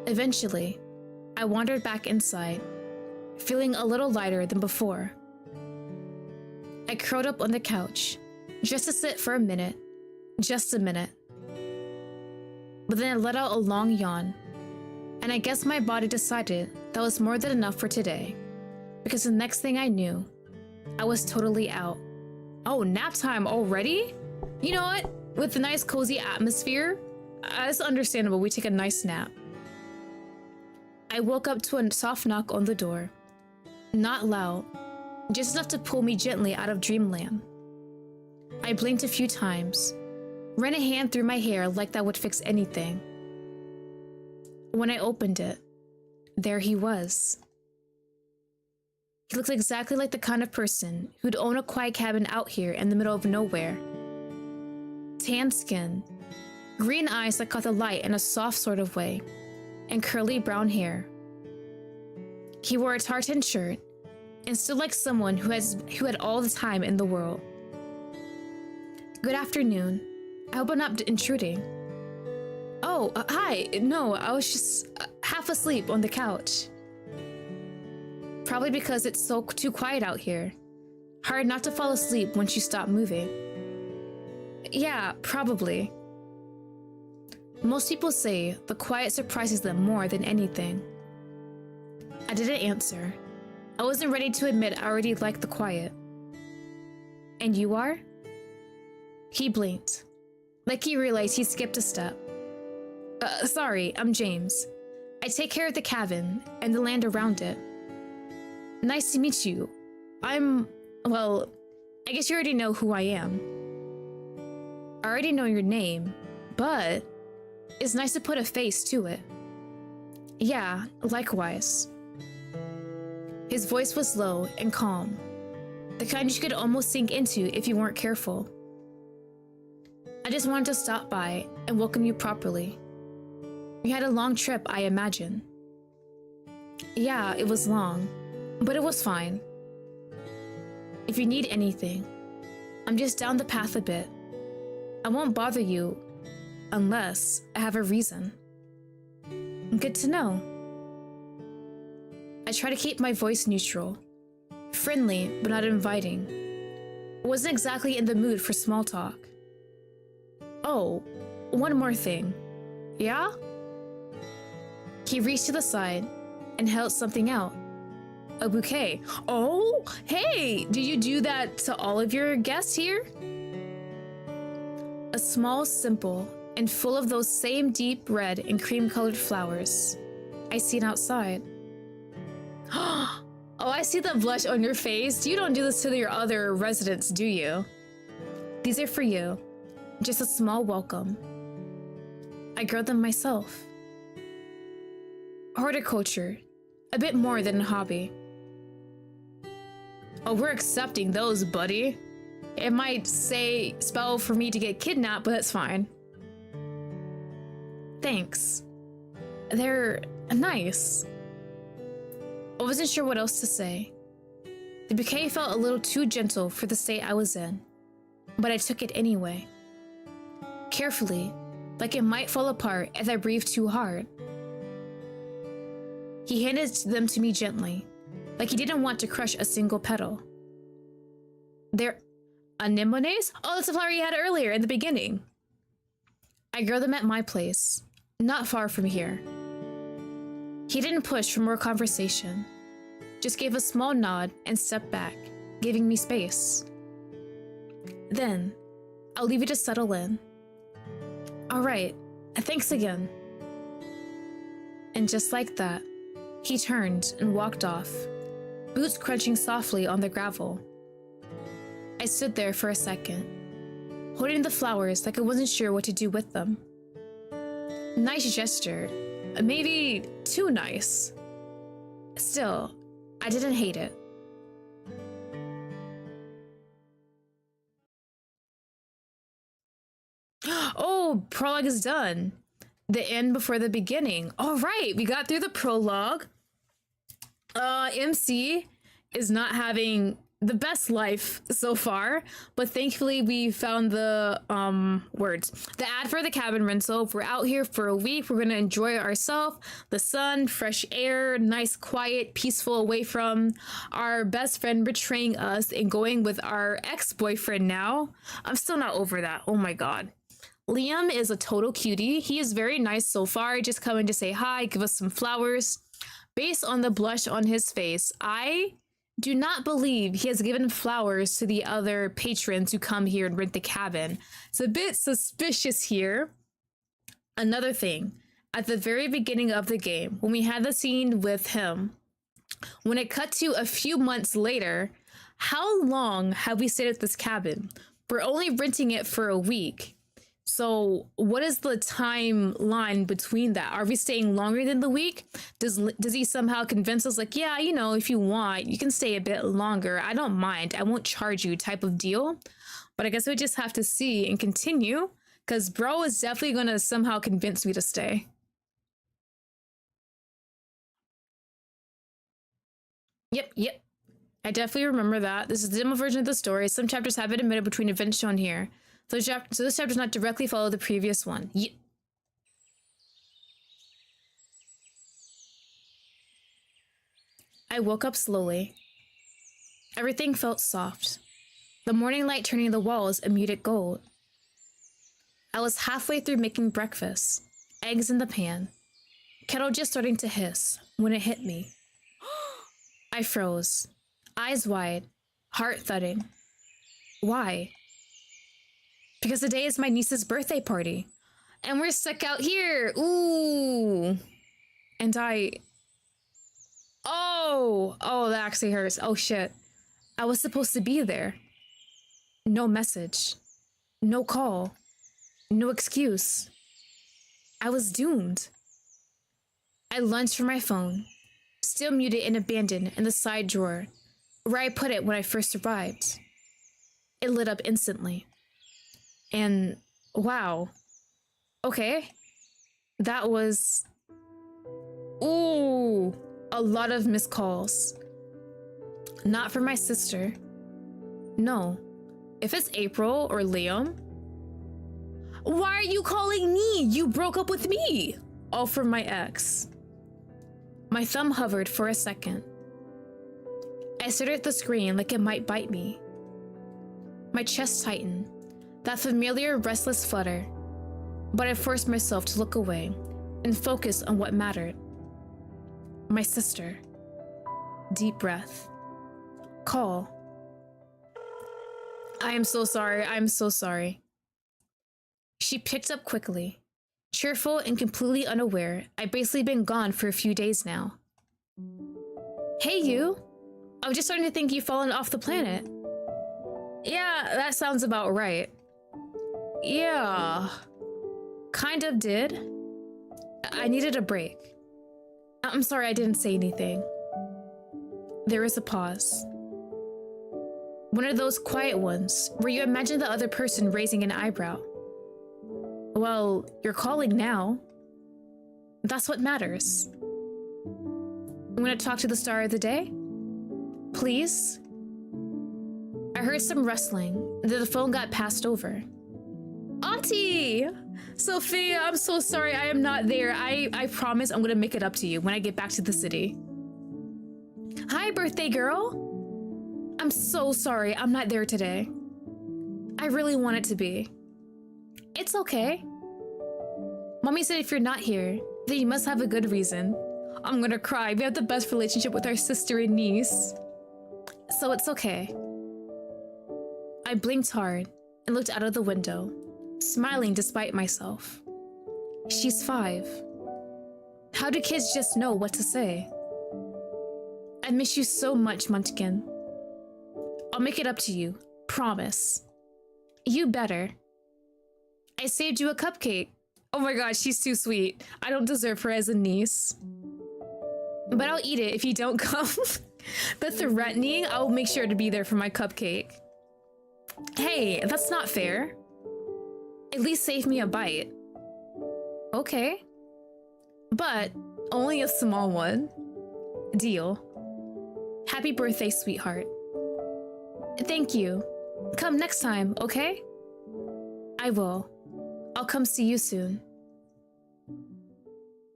S1: Eventually, I wandered back inside, feeling a little lighter than before. I curled up on the couch, just to sit for a minute, just a minute. But then I let out a long yawn, and I guess my body decided that was more than enough for today, because the next thing I knew, I was totally out. Oh, nap time already? You know what? With the nice cozy atmosphere, it's understandable we take a nice nap. I woke up to a soft knock on the door. Not loud, just enough to pull me gently out of dreamland. I blinked a few times, ran a hand through my hair like that would fix anything. When I opened it, there he was. He looked exactly like the kind of person who'd own a quiet cabin out here in the middle of nowhere. Tan skin, green eyes that caught the light in a soft sort of way, and curly brown hair. He wore a tartan shirt and stood like someone who had all the time in the world. Good afternoon. I hope I'm not intruding. Oh, hi. No, I was just half asleep on the couch. Probably because it's too quiet out here. Hard not to fall asleep once you stop moving. Yeah, probably. Most people say the quiet surprises them more than anything. I didn't answer. I wasn't ready to admit I already liked the quiet. And you are? He blinked, like he realized he skipped a step. Sorry, I'm James. I take care of the cabin and the land around it. Nice to meet you. Well, I guess you already know who I am. I already know your name, but it's nice to put a face to it. Yeah, likewise. His voice was low and calm, the kind you could almost sink into if you weren't careful. I just wanted to stop by and welcome you properly. You had a long trip, I imagine. Yeah, it was long, but it was fine. If you need anything, I'm just down the path a bit. I won't bother you unless I have a reason. Good to know. I try to keep my voice neutral, friendly but not inviting. I wasn't exactly in the mood for small talk. Oh, one more thing. Yeah? He reached to the side and held something out. A bouquet. Oh, hey, did you do that to all of your guests here? A small, simple, and full of those same deep red and cream-colored flowers I seen outside. Oh, I see the blush on your face. You don't do this to your other residents, do you? These are for you. Just a small welcome. I grow them myself. Horticulture. A bit more than a hobby. Oh, we're accepting those, buddy. It might spell for me to get kidnapped, but that's fine. Thanks. They're nice. I wasn't sure what else to say. The bouquet felt a little too gentle for the state I was in, but I took it anyway. Carefully, like it might fall apart if I breathed too hard. He handed them to me gently, like he didn't want to crush a single petal. They're anemones? Oh, that's the flower you had earlier in the beginning. I grow them at my place, not far from here. He didn't push for more conversation, just gave a small nod and stepped back, giving me space. Then, I'll leave you to settle in. All right, thanks again. And just like that, he turned and walked off, boots crunching softly on the gravel. I stood there for a second, holding the flowers like I wasn't sure what to do with them. Nice gesture, maybe too nice. Still, I didn't hate it. Oh, prologue is done. The end before the beginning. All right, we got through the prologue. MC is not having the best life so far, but thankfully we found the the ad for the cabin rental. We're out here for a week. We're gonna enjoy ourselves, the sun, fresh air, nice, quiet, peaceful, away from our best friend betraying us and going with our ex-boyfriend now. I'm still not over that. Oh my god. Liam is a total cutie. He is very nice so far, just coming to say hi, give us some flowers. Based on the blush on his face, I do not believe he has given flowers to the other patrons who come here and rent the cabin. It's a bit suspicious here. Another thing, at the very beginning of the game, when we had the scene with him, when it cut to a few months later, how long have we stayed at this cabin? We're only renting it for a week. So what is the timeline between that? Are we staying longer than the week? Does he somehow convince us like, yeah, you know, if you want, you can stay a bit longer. I don't mind. I won't charge you type of deal. But I guess we just have to see and continue because bro is definitely going to somehow convince me to stay. Yep. I definitely remember that. This is the demo version of the story. Some chapters have been omitted between events shown here. So this chapter does not directly follow the previous one. I woke up slowly. Everything felt soft. The morning light turning the walls a muted gold. I was halfway through making breakfast, eggs in the pan, kettle just starting to hiss, when it hit me. I froze, eyes wide, heart thudding. Why? Because today is my niece's birthday party, and we're stuck out here. Ooh. And oh, that actually hurts. Oh shit. I was supposed to be there. No message. No call. No excuse. I was doomed. I lunged for my phone, still muted and abandoned in the side drawer, where I put it when I first arrived. It lit up instantly. And wow. Okay. That was... Ooh. A lot of missed calls. Not from my sister. No. If it's April or Liam. Why are you calling me? You broke up with me. All from my ex. My thumb hovered for a second. I stared at the screen like it might bite me. My chest tightened. That familiar restless flutter. But I forced myself to look away and focus on what mattered. My sister. Deep breath. Call. I am so sorry. I'm so sorry. She picked up quickly. Cheerful and completely unaware, I've basically been gone for a few days now. Hey, you. I was just starting to think you've fallen off the planet. Yeah, that sounds about right. Yeah. Kind of did. I needed a break. I'm sorry I didn't say anything. There was a pause. One of those quiet ones where you imagine the other person raising an eyebrow. Well, you're calling now. That's what matters. Want to talk to the star of the day? Please? I heard some rustling, then the phone got passed over. Auntie! Sophia, I'm so sorry I am not there. I promise I'm gonna make it up to you when I get back to the city. Hi, birthday girl. I'm so sorry I'm not there today. I really want it to be. It's okay. Mommy said if you're not here, then you must have a good reason. I'm gonna cry. We have the best relationship with our sister and niece. So it's okay. I blinked hard and looked out of the window, smiling despite myself. She's 5. How do kids just know what to say? I miss you so much, Munchkin. I'll make it up to you. Promise. You better. I saved you a cupcake. Oh my gosh, she's too sweet. I don't deserve her as a niece. But I'll eat it if you don't come. The threatening, I'll make sure to be there for my cupcake. Hey, that's not fair. At least save me a bite. Okay. But only a small one. Deal. Happy birthday, sweetheart. Thank you. Come next time, okay? I will. I'll come see you soon.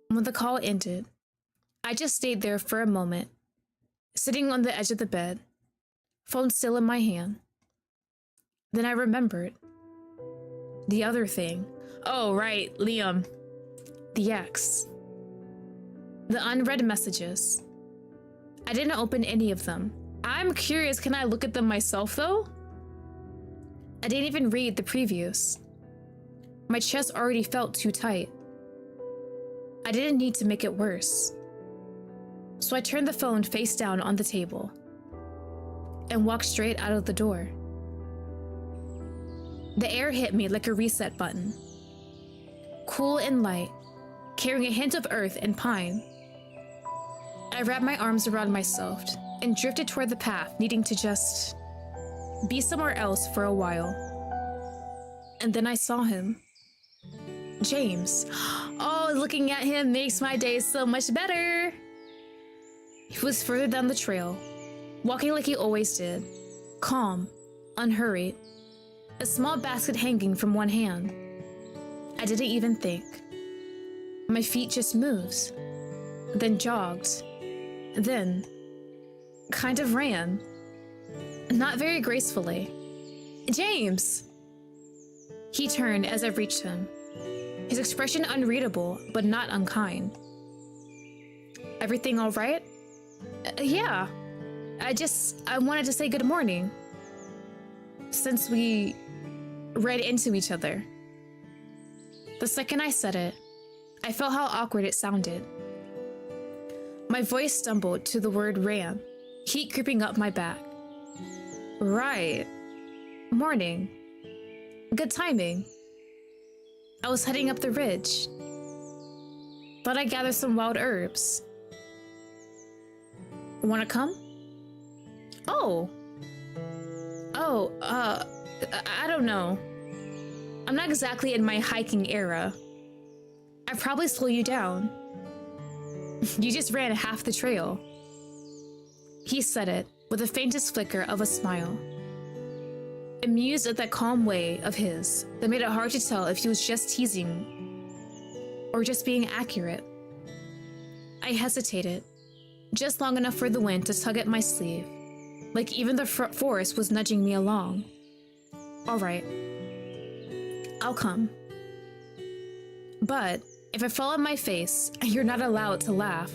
S1: When the call ended, I just stayed there for a moment, sitting on the edge of the bed, phone still in my hand. Then I remembered. The other thing. Oh, right, Liam. The ex. The unread messages. I didn't open any of them. I'm curious, can I look at them myself though? I didn't even read the previews. My chest already felt too tight. I didn't need to make it worse. So I turned the phone face down on the table and walked straight out of the door. The air hit me like a reset button. Cool and light, carrying a hint of earth and pine. I wrapped my arms around myself and drifted toward the path, needing to just be somewhere else for a while. And then I saw him. James. Oh, looking at him makes my day so much better. He was further down the trail, walking like he always did, calm, unhurried, a small basket hanging from one hand. I didn't even think. My feet just moved, then jogged, then kind of ran. Not very gracefully. James! He turned as I reached him, his expression unreadable, but not unkind. Everything all right? Yeah. I wanted to say good morning. Since we read into each other. The second I said it, I felt how awkward it sounded. My voice stumbled to the word ran, heat creeping up my back. Right. Morning. Good timing. I was heading up the ridge. Thought I'd gather some wild herbs. Wanna come? Oh. I don't know. I'm not exactly in my hiking era. I'd probably slow you down. You just ran half the trail. He said it with the faintest flicker of a smile. Amused at that calm way of his that made it hard to tell if he was just teasing or just being accurate. I hesitated, just long enough for the wind to tug at my sleeve, like even the forest was nudging me along. All right, I'll come. But if I fall on my face, you're not allowed to laugh.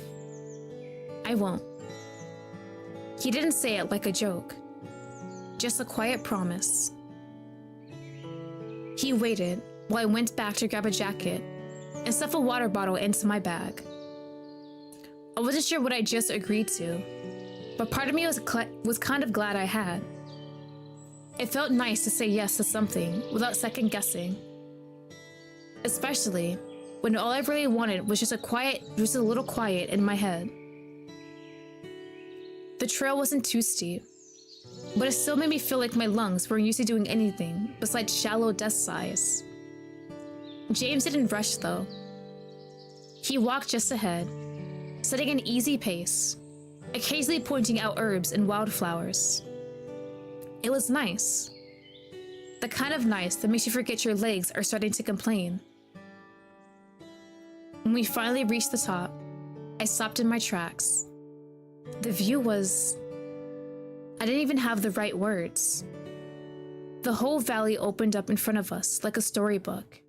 S1: I won't. He didn't say it like a joke, just a quiet promise. He waited while I went back to grab a jacket and stuff a water bottle into my bag. I wasn't sure what I just agreed to, but part of me was kind of glad I had. It felt nice to say yes to something without second guessing, especially when all I really wanted was just a little quiet in my head. The trail wasn't too steep, but it still made me feel like my lungs weren't used to doing anything besides shallow death sighs. James didn't rush though. He walked just ahead, setting an easy pace, occasionally pointing out herbs and wildflowers. It was nice. The kind of nice that makes you forget your legs are starting to complain. When we finally reached the top, I stopped in my tracks. The view was... I didn't even have the right words. The whole valley opened up in front of us like a storybook.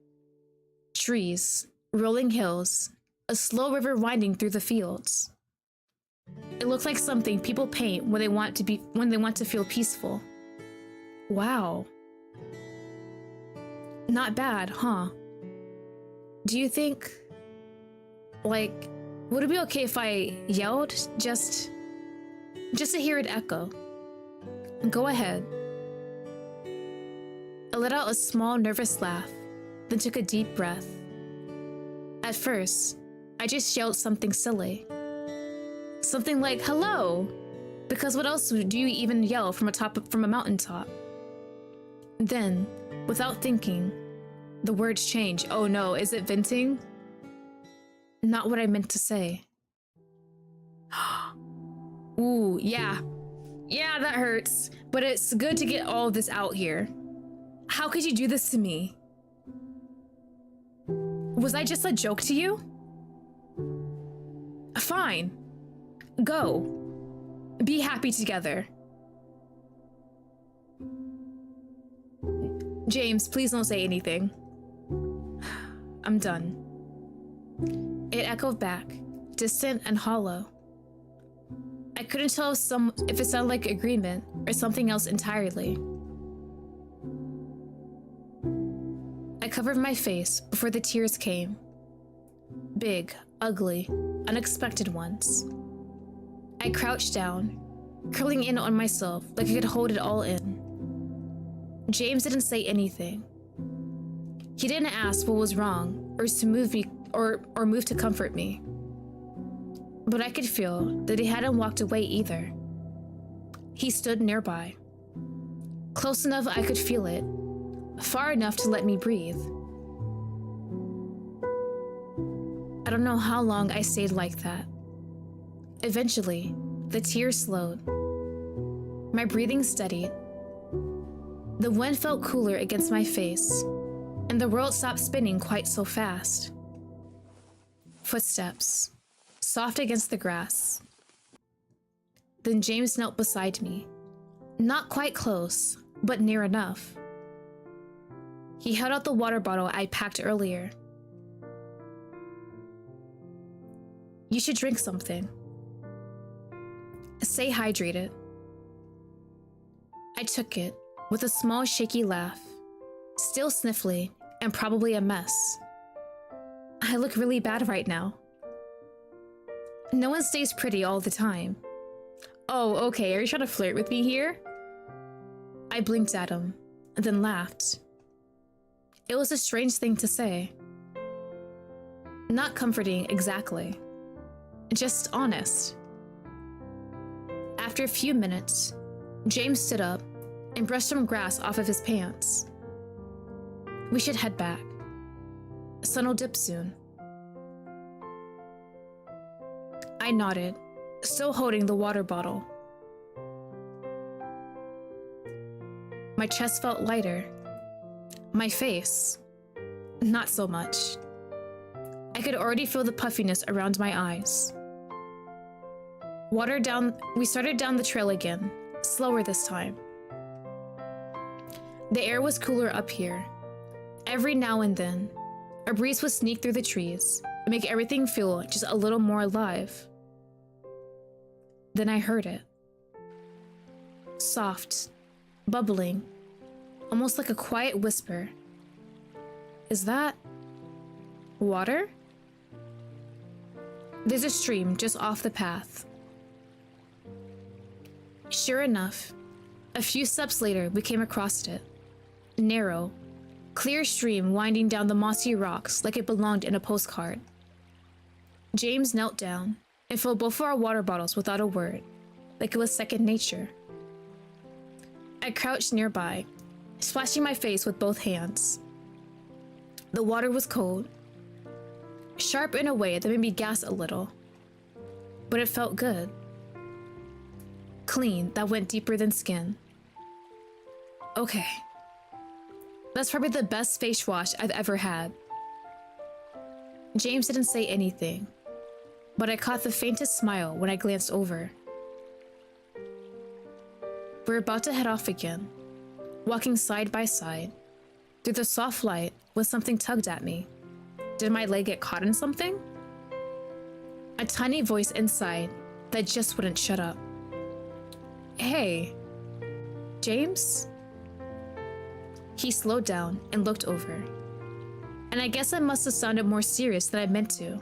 S1: Trees, rolling hills, a slow river winding through the fields. It looked like something people paint when they want to feel peaceful. Wow. Not bad, huh? Do you think, would it be okay if I yelled just to hear it echo? Go ahead. I let out a small, nervous laugh, then took a deep breath. At first, I just yelled something silly. Something like, hello! Because what else do you even yell from a mountaintop? Then, without thinking, the words change. Oh no, is it venting? Not what I meant to say. Ooh, yeah. Yeah, that hurts. But it's good to get all of this out here. How could you do this to me? Was I just a joke to you? Fine. Go. Be happy together. James, please don't say anything. I'm done. It echoed back, distant and hollow. I couldn't tell if it sounded like agreement or something else entirely. I covered my face before the tears came. Big, ugly, unexpected ones. I crouched down, curling in on myself like I could hold it all in. James didn't say anything. He didn't ask what was wrong or to move me or move to comfort me. But I could feel that he hadn't walked away either. He stood nearby. Close enough I could feel it, far enough to let me breathe. I don't know how long I stayed like that. Eventually, the tears slowed. My breathing steadied. The wind felt cooler against my face, and the world stopped spinning quite so fast. Footsteps, soft against the grass. Then James knelt beside me, not quite close, but near enough. He held out the water bottle I packed earlier. You should drink something. Stay hydrated. I took it with a small shaky laugh, still sniffly and probably a mess. I look really bad right now. No one stays pretty all the time. Oh, okay, are you trying to flirt with me here? I blinked at him, then laughed. It was a strange thing to say. Not comforting exactly, just honest. After a few minutes, James stood up and brushed some grass off of his pants. We should head back. Sun will dip soon. I nodded, still holding the water bottle. My chest felt lighter. My face, not so much. I could already feel the puffiness around my eyes. We started down the trail again, slower this time. The air was cooler up here. Every now and then, a breeze would sneak through the trees and make everything feel just a little more alive. Then I heard it. soft, bubbling, almost like a quiet whisper. Is that water? There's a stream just off the path. Sure enough, a few steps later, we came across it. Narrow, clear stream winding down the mossy rocks like it belonged in a postcard. James knelt down and filled both of our water bottles without a word, like it was second nature. I crouched nearby, splashing my face with both hands. The water was cold, sharp in a way that made me gasp a little, but it felt good. Clean, that went deeper than skin. Okay. That's probably the best face wash I've ever had. James didn't say anything, but I caught the faintest smile when I glanced over. We're about to head off again, walking side by side. Through the soft light, when something tugged at me. Did my leg get caught in something? A tiny voice inside that just wouldn't shut up. Hey, James? He slowed down and looked over. And I guess I must have sounded more serious than I meant to,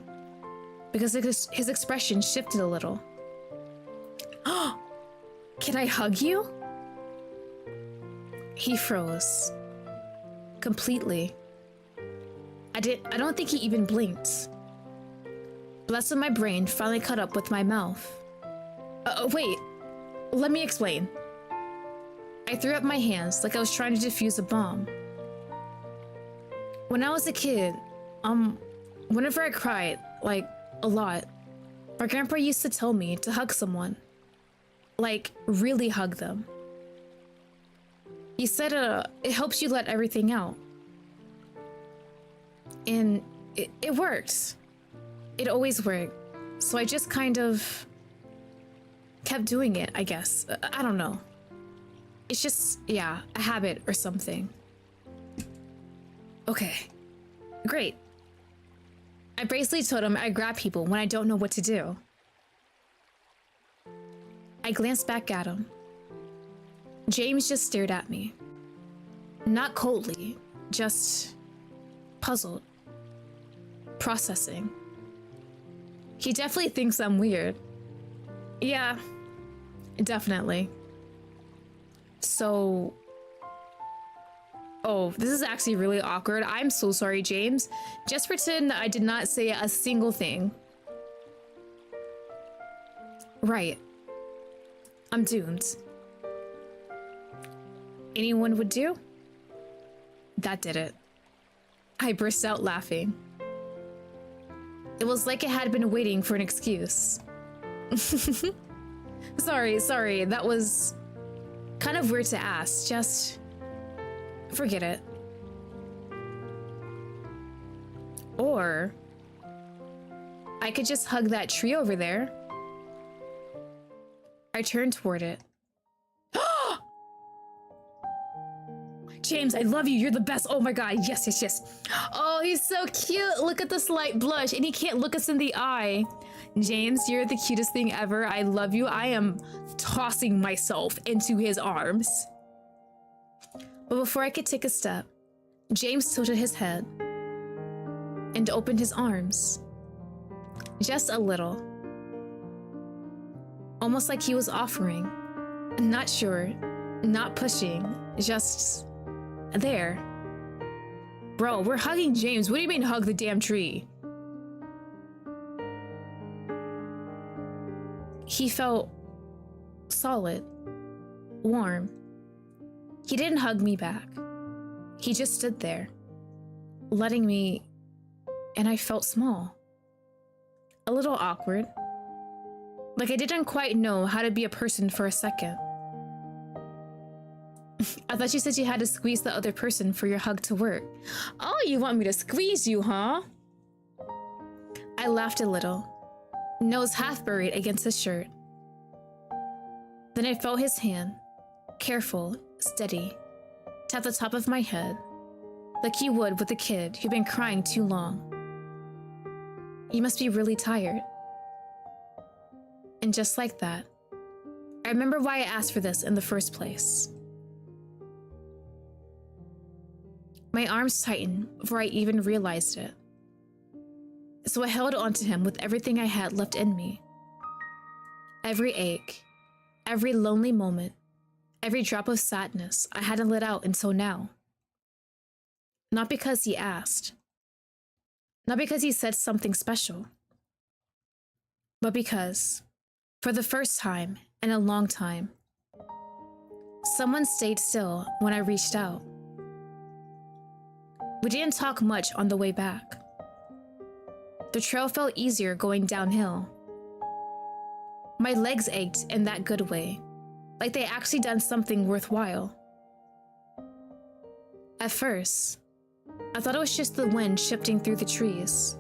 S1: because his expression shifted a little. Oh, can I hug you? He froze. Completely. I don't think he even blinked. Bless when my brain finally caught up with my mouth. Wait, let me explain. I threw up my hands like I was trying to defuse a bomb. When I was a kid, whenever I cried, like, a lot, my grandpa used to tell me to hug someone. Like, really hug them. He said, it helps you let everything out. And it worked. It always worked. So I just kind of kept doing it, I guess. I don't know. It's just, yeah, a habit or something. Okay, great. I basically told him I grab people when I don't know what to do. I glanced back at him. James just stared at me. Not coldly, just puzzled. Processing. He definitely thinks I'm weird. Yeah, definitely. So... Oh, this is actually really awkward. I'm so sorry, James. Just pretend I did not say a single thing. Right. I'm doomed. Anyone would do? That did it. I burst out laughing. It was like it had been waiting for an excuse. Sorry, that was kind of weird to ask. Just forget it. Or I could just hug that tree over there. I turned toward it. James, I love you. You're the best. Oh my god. Yes. Oh, he's so cute. Look at the slight blush, and he can't look us in the eye. James, you're the cutest thing ever. I love you. I am tossing myself into his arms. But before I could take a step, James tilted his head and opened his arms. Just a little. Almost like he was offering. Not sure, not pushing, just there. Bro, we're hugging James. What do you mean hug the damn tree? He felt solid, warm. He didn't hug me back. He just stood there, letting me, and I felt small. A little awkward. Like I didn't quite know how to be a person for a second. I thought you said you had to squeeze the other person for your hug to work. Oh, you want me to squeeze you, huh? I laughed a little, nose half buried against his shirt. Then I felt his hand, careful, steady, tap the top of my head, like he would with a kid who'd been crying too long. You must be really tired. And just like that, I remember why I asked for this in the first place. My arms tightened before I even realized it. So I held onto him with everything I had left in me. Every ache, every lonely moment, every drop of sadness I hadn't let out until now. Not because he asked. Not because he said something special. But because, for the first time in a long time, someone stayed still when I reached out. We didn't talk much on the way back. The trail felt easier going downhill. My legs ached in that good way, like they actually done something worthwhile. At first, I thought it was just the wind shifting through the trees.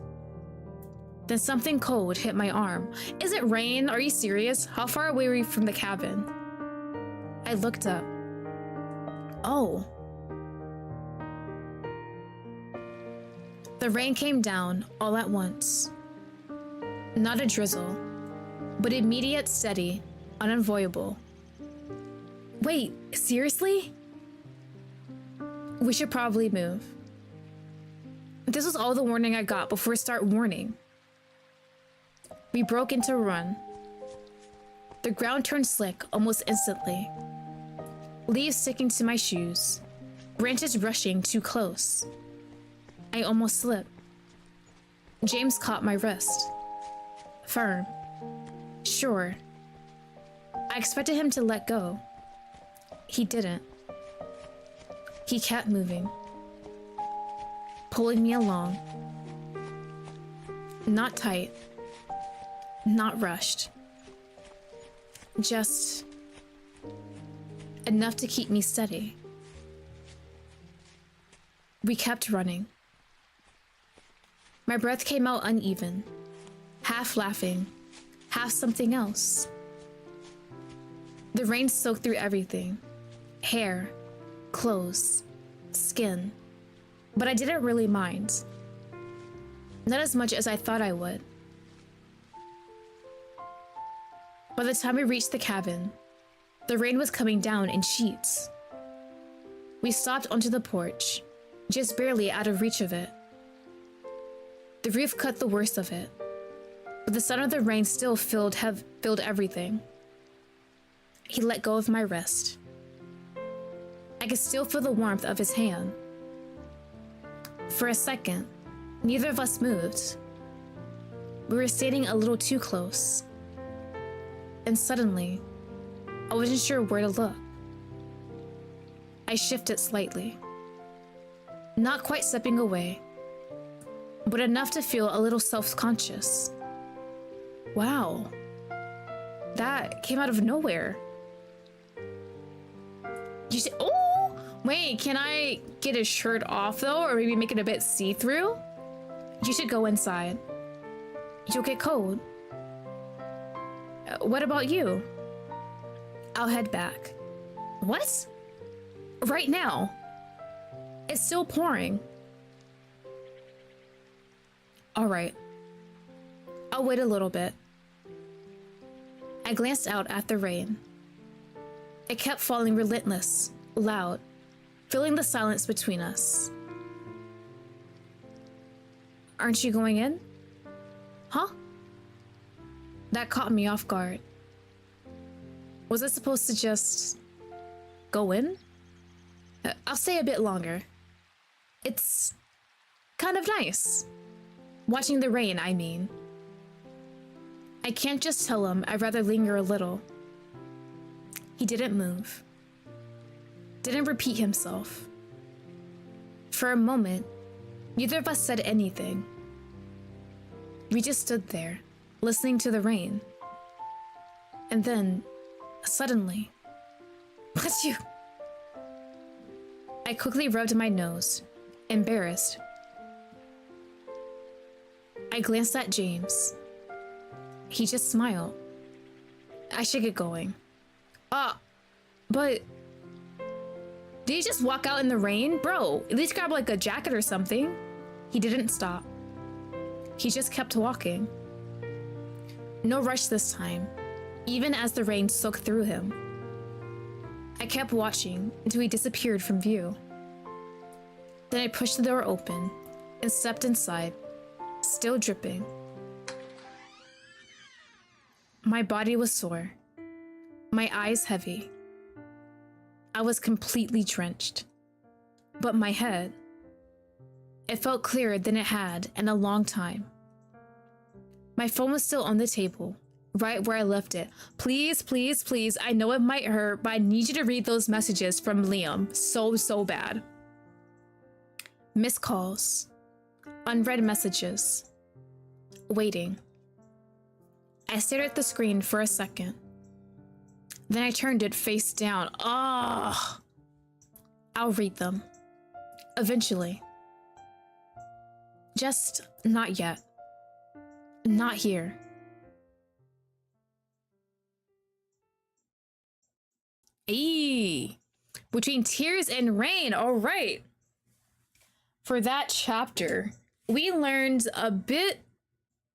S1: Then something cold hit my arm. Is it rain? Are you serious? How far away were you from the cabin? I looked up. Oh. The rain came down all at once. Not a drizzle, but immediate, steady, unavoidable. Wait, seriously? We should probably move. This was all the warning I got before start warning. We broke into a run. The ground turned slick almost instantly. Leaves sticking to my shoes, branches brushing too close. I almost slipped. James caught my wrist. Firm. Sure. I expected him to let go. He didn't. He kept moving, pulling me along. Not tight, not rushed. Just enough to keep me steady. We kept running. My breath came out uneven, half laughing, half something else. The rain soaked through everything. Hair, clothes, skin. But I didn't really mind. Not as much as I thought I would. By the time we reached the cabin, the rain was coming down in sheets. We stopped onto the porch, just barely out of reach of it. The roof cut the worst of it, but the sound of the rain still filled everything. He let go of my wrist. I could still feel the warmth of his hand. For a second, neither of us moved. We were standing a little too close. And suddenly, I wasn't sure where to look. I shifted slightly. Not quite stepping away, but enough to feel a little self-conscious. Wow. That came out of nowhere. You said, oh, wait, can I get his shirt off though? Or maybe make it a bit see-through? You should go inside. You'll get cold. What about you? I'll head back. What? Right now. It's still pouring. All right. I'll wait a little bit. I glanced out at the rain. It kept falling relentless, loud, filling the silence between us. Aren't you going in? Huh? That caught me off guard. Was I supposed to just go in? I'll stay a bit longer. It's kind of nice. Watching the rain, I mean. I can't just tell him I'd rather linger a little. He didn't move. Didn't repeat himself. For a moment, neither of us said anything. We just stood there, listening to the rain. And then, suddenly, bless you. I quickly rubbed my nose, embarrassed. I glanced at James. He just smiled. I should get going. But did you just walk out in the rain? Bro, at least grab like a jacket or something. He didn't stop. He just kept walking. No rush this time. even as the rain soaked through him. I kept watching until he disappeared from view. Then I pushed the door open and stepped inside, still dripping. My body was sore, my eyes heavy. I was completely drenched. But my head, it felt clearer than it had in a long time. My phone was still on the table, right where I left it. Please, please, please, I know it might hurt, but I need you to read those messages from Liam so bad. Missed calls, unread messages, waiting. I stared at the screen for a second. Then I turned it face down. I'll read them. Eventually. Just not yet. Not here. Eee! Between tears and rain, all right. For that chapter, we learned a bit.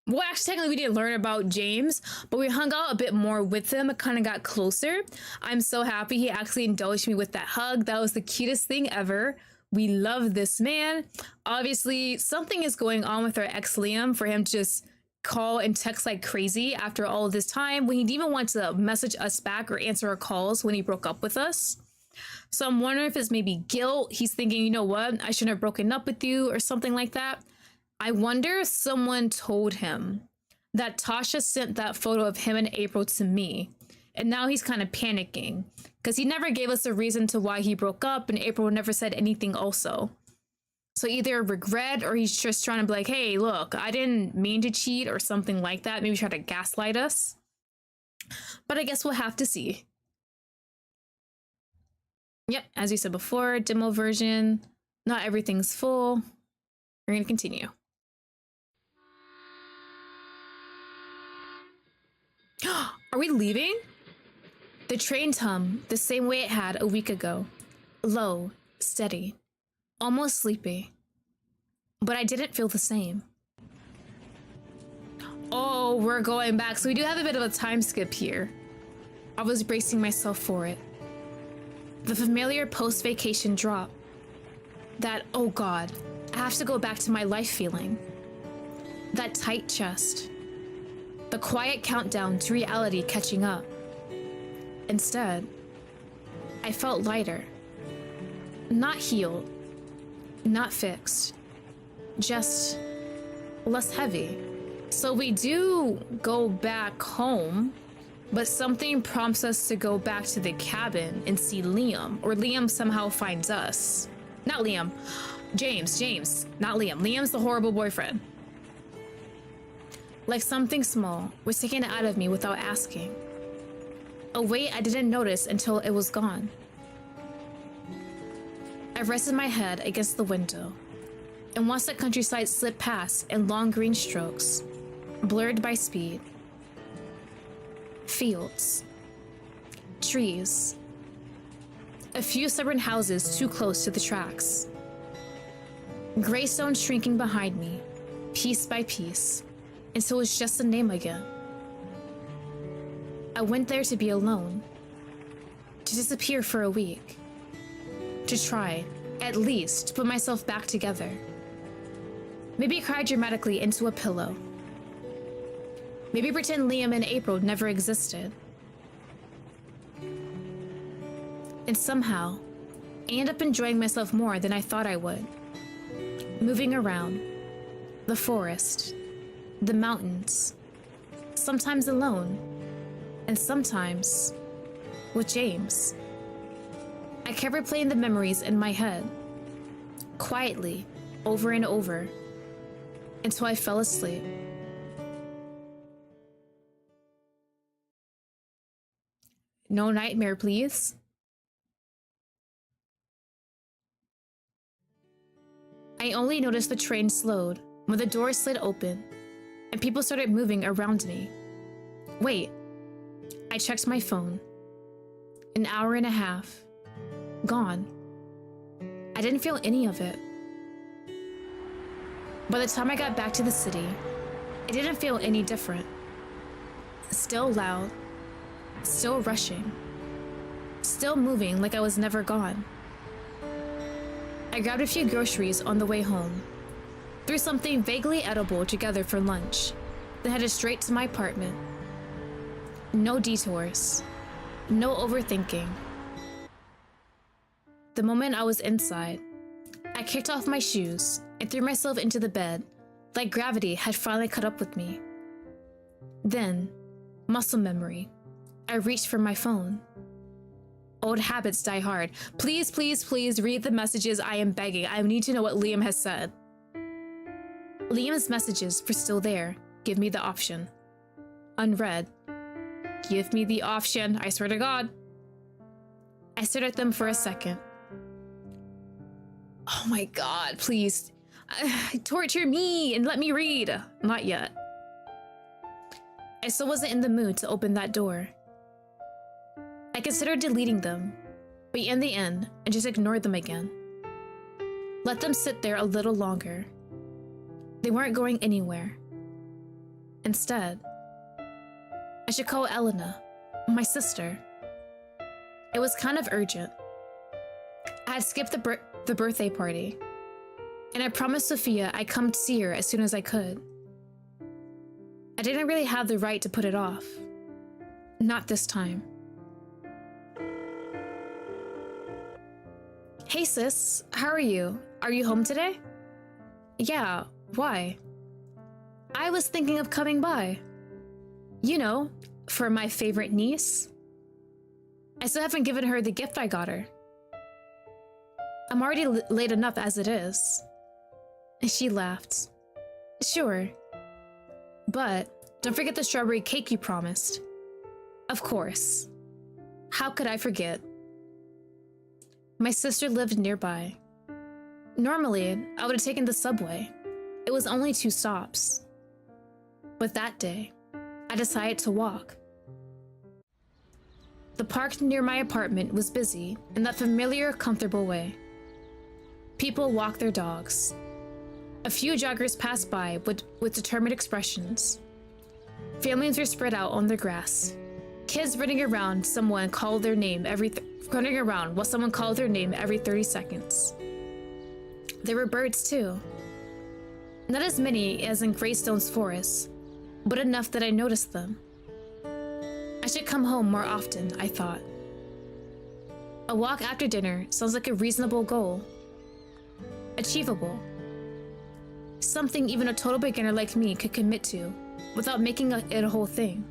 S1: Well, actually, technically, we didn't learn about James, but we hung out a bit more with him. It kind of got closer. I'm so happy he actually indulged me with that hug. That was the cutest thing ever. We love this man. Obviously, something is going on with our ex Liam for him to just call and text like crazy after all of this time when he didn't even want to message us back or answer our calls when he broke up with us. So I'm wondering if it's maybe guilt. He's thinking, you know what? I shouldn't have broken up with you or something like that. I wonder if someone told him that Tasha sent that photo of him and April to me. And now he's kind of panicking because he never gave us a reason to why he broke up and April never said anything also. So either regret or he's just trying to be like, hey, look, I didn't mean to cheat or something like that. Maybe try to gaslight us. But I guess we'll have to see. Yep, as you said before, demo version. Not everything's full. We're going to continue. Are we leaving? The train hummed the same way it had a week ago. Low, steady, almost sleepy. But I didn't feel the same. Oh, we're going back. So we do have a bit of a time skip here. I was bracing myself for it. The familiar post-vacation drop. That, oh God, I have to go back to my life feeling. That tight chest. The quiet countdown to reality catching up. Instead, I felt lighter. Not healed. Not fixed. Just less heavy. So we do go back home, but something prompts us to go back to the cabin and see Liam, or Liam somehow finds us. Not Liam. James, not Liam. Liam's the horrible boyfriend. Like something small was taken out of me without asking. A weight I didn't notice until it was gone. I rested my head against the window and watched the countryside slip past in long green strokes, blurred by speed. Fields. Trees. A few stubborn houses too close to the tracks. Gray stone shrinking behind me, piece by piece, until it's just a name again. I went there to be alone, to disappear for a week, to try, at least, to put myself back together. Maybe cry dramatically into a pillow. Maybe pretend Liam and April never existed. And somehow, I end up enjoying myself more than I thought I would. Moving around, the forest, the mountains, sometimes alone, and sometimes with James. I kept replaying the memories in my head, quietly, over and over, until I fell asleep. No nightmare, please. I only noticed the train slowed when the door slid open and people started moving around me. Wait, I checked my phone. An hour and a half. Gone. I didn't feel any of it. By the time I got back to the city, it didn't feel any different. Still loud, still rushing, still moving like I was never gone. I grabbed a few groceries on the way home, threw something vaguely edible together for lunch, then headed straight to my apartment. No detours, no overthinking. The moment I was inside, I kicked off my shoes and threw myself into the bed like gravity had finally caught up with me. Then, muscle memory, I reached for my phone. Old habits die hard. Please, please, please read the messages. I am begging. I need to know what Liam has said. Liam's messages were still there. Give me the option. Unread. Give me the option. I swear to God. I stared at them for a second. Oh my God, please. Torture me and let me read. Not yet. I still wasn't in the mood to open that door. I considered deleting them, but in the end, I just ignored them again. Let them sit there a little longer. They weren't going anywhere. Instead, I should call Elena, my sister. It was kind of urgent. I had skipped the birthday party, and I promised Sophia I'd come to see her as soon as I could. I didn't really have the right to put it off. Not this time. Hey sis, how are you? Are you home today? Yeah, why? I was thinking of coming by. You know, for my favorite niece. I still haven't given her the gift I got her. I'm already late enough as it is. And she laughed. Sure. But don't forget the strawberry cake you promised. Of course. How could I forget? My sister lived nearby. Normally, I would have taken the subway. It was only 2 stops. But that day, I decided to walk. The park near my apartment was busy in that familiar, comfortable way. People walked their dogs. A few joggers passed by with determined expressions. Families were spread out on the grass. Kids running around while someone called their name every 30 seconds. There were birds too. Not as many as in Greystone's forest, but enough that I noticed them. I should come home more often, I thought. A walk after dinner sounds like a reasonable goal. Achievable. Something even a total beginner like me could commit to without making it a whole thing.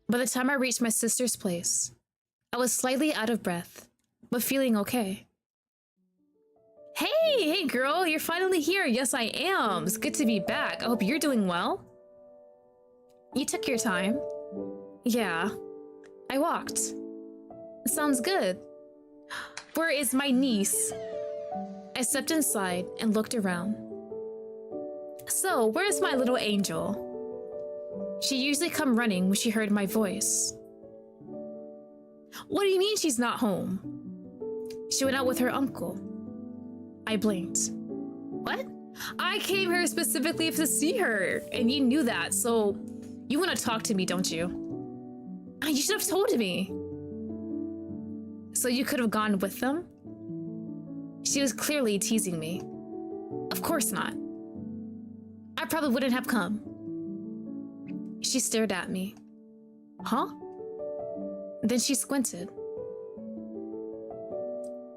S1: By the time I reached my sister's place, I was slightly out of breath, but feeling okay. Hey girl, you're finally here. Yes, I am. It's good to be back. I hope you're doing well. You took your time. Yeah, I walked. Sounds good. Where is my niece? I stepped inside and looked around. So, where's my little angel? She usually come running when she heard my voice. What do you mean she's not home? She went out with her uncle. I blinked. What? I came here specifically to see her, and you knew that, so you want to talk to me, don't you? You should have told me. So you could have gone with them? She was clearly teasing me. Of course not. I probably wouldn't have come. She stared at me. Huh? Then she squinted.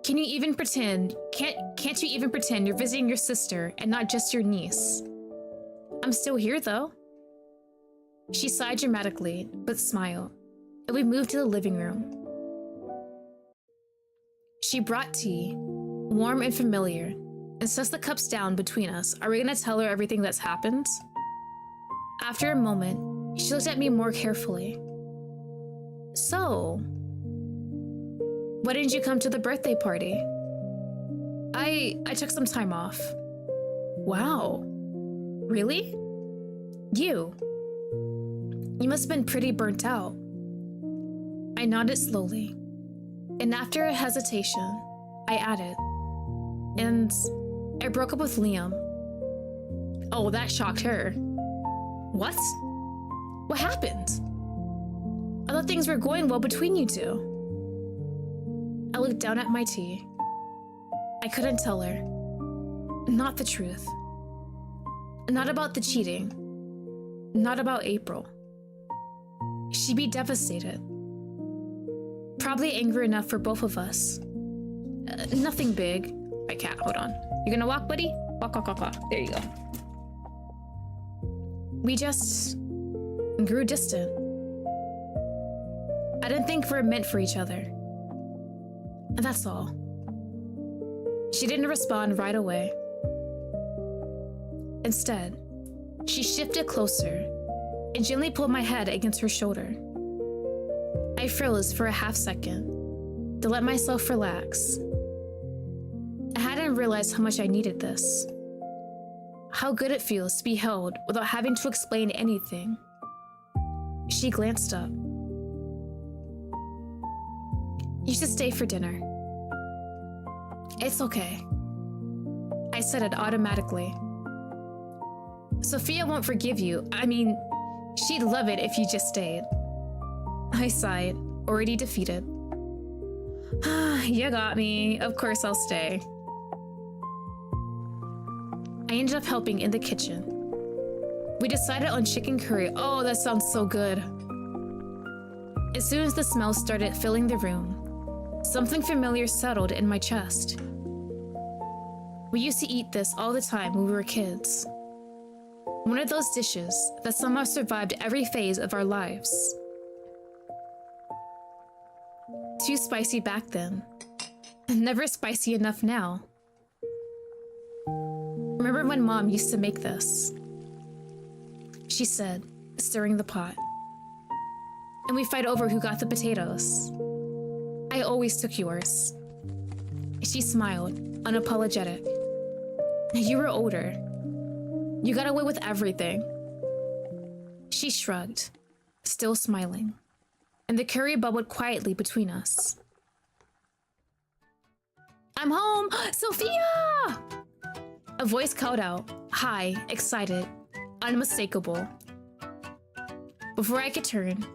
S1: Can you even pretend? Can't you even pretend you're visiting your sister and not just your niece? I'm still here though. She sighed dramatically, but smiled, and we moved to the living room. She brought tea, warm and familiar, and sets the cups down between us. Are we gonna tell her everything that's happened? After a moment, she looked at me more carefully. So, why didn't you come to the birthday party? I took some time off. Wow. Really? You must have been pretty burnt out. I nodded slowly, and after a hesitation, I added, and I broke up with Liam. Oh, that shocked her. What? What happened? I thought things were going well between you two. I looked down at my tea. I couldn't tell her. Not the truth. Not about the cheating. Not about April. She'd be devastated. Probably angry enough for both of us. Nothing big. My cat, hold on. You gonna walk, buddy? Walk, walk, walk, walk. There you go. We just grew distant. I didn't think we were meant for each other. That's all. She didn't respond right away. Instead, she shifted closer and gently pulled my head against her shoulder. I froze for a half second to let myself relax. I hadn't realized how much I needed this. How good it feels to be held without having to explain anything. She glanced up. You should stay for dinner. It's okay. I said it automatically. Sophia won't forgive you. I mean, she'd love it if you just stayed. I sighed, already defeated. You got me. Of course I'll stay. I ended up helping in the kitchen. We decided on chicken curry. Oh, that sounds so good. As soon as the smell started filling the room, something familiar settled in my chest. We used to eat this all the time when we were kids. One of those dishes that somehow survived every phase of our lives. Too spicy back then, and never spicy enough now. Remember when Mom used to make this? She said, stirring the pot. And we fight over who got the potatoes. I always took yours. She smiled, unapologetic. You were older. You got away with everything. She shrugged, still smiling, and the curry bubbled quietly between us. I'm home! Sophia! A voice called out, high, excited, unmistakable. Before I could turn,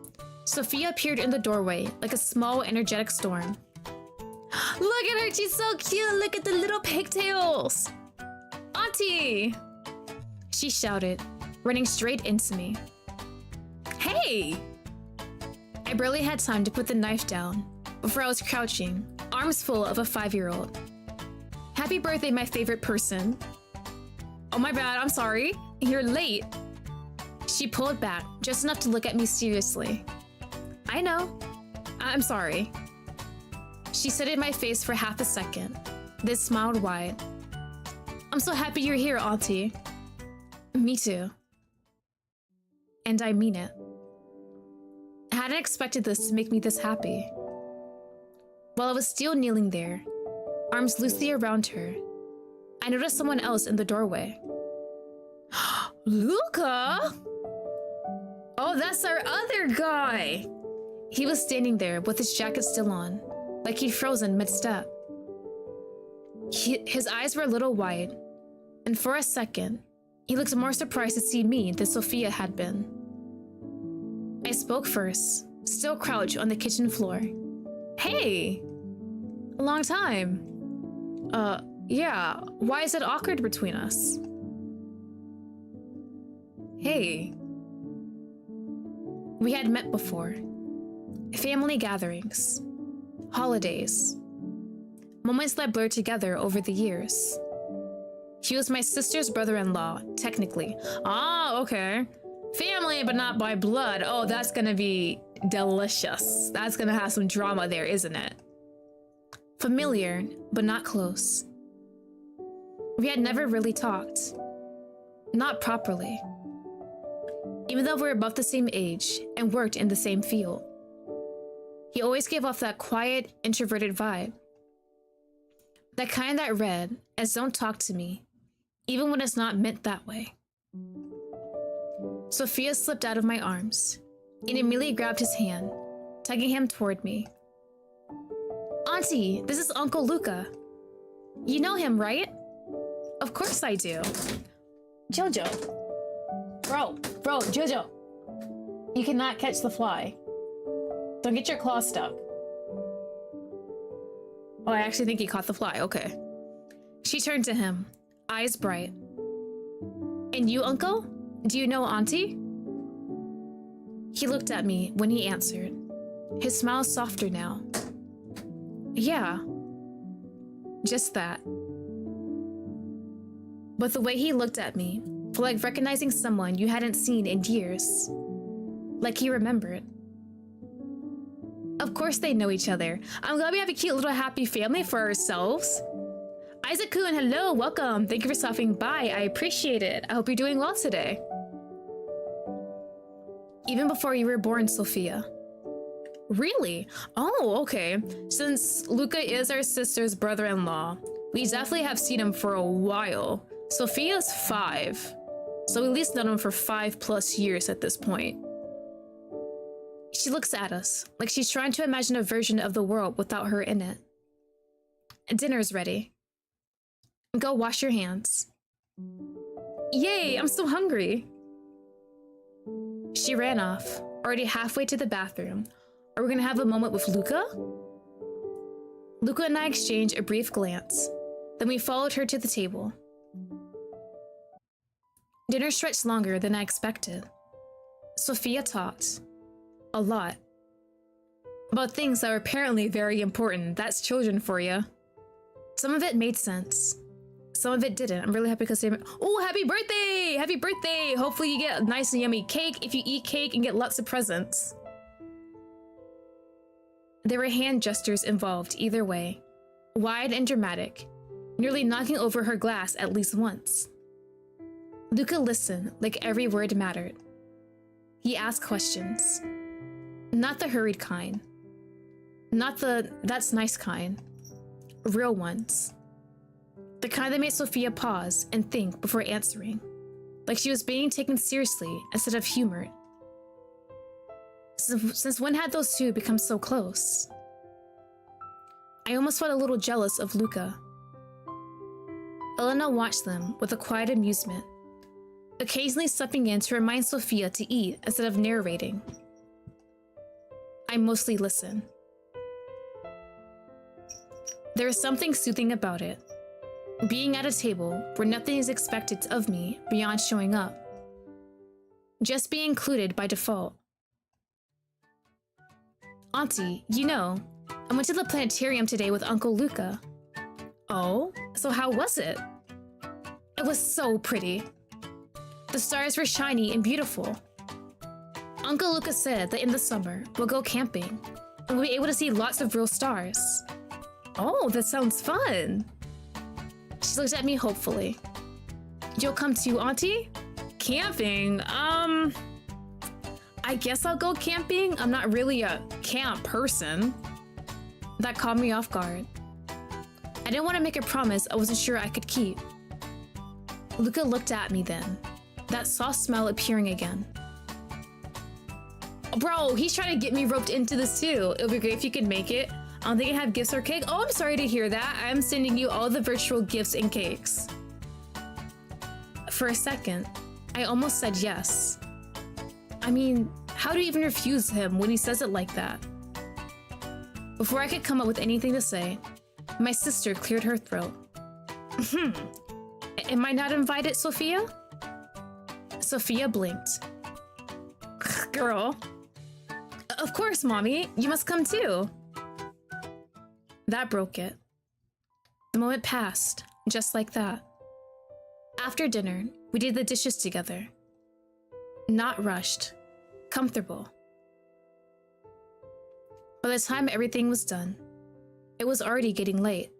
S1: Sophia appeared in the doorway like a small, energetic storm. Look at her, she's so cute! Look at the little pigtails! Auntie! She shouted, running straight into me. Hey! I barely had time to put the knife down before I was crouching, arms full of a 5-year-old. Happy birthday, my favorite person. Oh my bad, I'm sorry. You're late. She pulled back just enough to look at me seriously. I know. I'm sorry. She studied my face for half a second, then smiled wide. I'm so happy you're here, Auntie. Me too. And I mean it. I hadn't expected this to make me this happy. While I was still kneeling there, arms loosely around her, I noticed someone else in the doorway. Luca! Oh, that's our other guy! He was standing there with his jacket still on, like he'd frozen mid-step. His eyes were a little wide, and for a second, he looked more surprised to see me than Sophia had been. I spoke first, still crouched on the kitchen floor. Hey! A long time. Yeah, why is it awkward between us? Hey. We had met before. Family gatherings. Holidays. Moments that blurred together over the years. He was my sister's brother-in-law, technically. Ah, okay. Family, but not by blood. Oh, that's gonna be delicious. That's gonna have some drama there, isn't it? Familiar, but not close. We had never really talked. Not properly. Even though we were about the same age and worked in the same field. He always gave off that quiet, introverted vibe. That kind that read as don't talk to me, even when it's not meant that way. Sophia slipped out of my arms and immediately grabbed his hand, tugging him toward me. Auntie, this is Uncle Luca. You know him, right? Of course I do. Jojo. Bro, Jojo. You cannot catch the fly. Don't get your claw stuck. Oh, I actually think he caught the fly. Okay. She turned to him, eyes bright. And you, uncle? Do you know auntie? He looked at me when he answered, his smile softer now. Yeah. Just that. But the way he looked at me, felt like recognizing someone you hadn't seen in years. Like he remembered. Of course they know each other. I'm glad we have a cute little happy family for ourselves. Isaac-kun, hello, welcome. Thank you for stopping by. I appreciate it. I hope you're doing well today. Even before you were born, Sophia. Really? Oh, okay. Since Luca is our sister's brother-in-law, we definitely have seen him for a while. Sophia's 5, so we at least known him for 5+ years at this point. She looks at us, like she's trying to imagine a version of the world without her in it. Dinner's ready. Go wash your hands. Yay, I'm so hungry. She ran off, already halfway to the bathroom. Are we gonna have a moment with Luca? Luca and I exchanged a brief glance. Then we followed her to the table. Dinner stretched longer than I expected. Sophia talked. A lot. About things that were apparently very important. That's children for you. Some of it made sense. Some of it didn't. I'm really happy because they... Oh, happy birthday! Happy birthday! Hopefully you get a nice and yummy cake if you eat cake and get lots of presents. There were hand gestures involved either way. Wide and dramatic. Nearly knocking over her glass at least once. Luca listened like every word mattered. He asked questions. Not the hurried kind. Not the that's nice kind. Real ones. The kind that made Sophia pause and think before answering. Like she was being taken seriously instead of humored. Since when had those two become so close? I almost felt a little jealous of Luca. Elena watched them with a quiet amusement, occasionally stepping in to remind Sophia to eat instead of narrating. I mostly listened. There was something soothing about it. Being at a table where nothing is expected of me beyond showing up. Just be included by default. Auntie, you know, I went to the planetarium today with Uncle Luca. Oh, so how was it? It was so pretty. The stars were shiny and beautiful. Uncle Luca said that in the summer, we'll go camping, and we'll be able to see lots of real stars. Oh, that sounds fun. She looked at me hopefully. You'll come too, Auntie? Camping? I guess I'll go camping. I'm not really a camp person. That caught me off guard. I didn't want to make a promise I wasn't sure I could keep. Luca looked at me then, that soft smile appearing again. Bro, he's trying to get me roped into this too. It would be great if you could make it. I don't think I have gifts or cake. Oh, I'm sorry to hear that. I'm sending you all the virtual gifts and cakes. For a second, I almost said yes. I mean, how do you even refuse him when he says it like that? Before I could come up with anything to say, my sister cleared her throat. Am I not invited, Sophia? Sophia blinked. Girl. Of course, Mommy. You must come too. That broke it. The moment passed, just like that. After dinner, we did the dishes together. Not rushed. Comfortable. By the time everything was done, it was already getting late.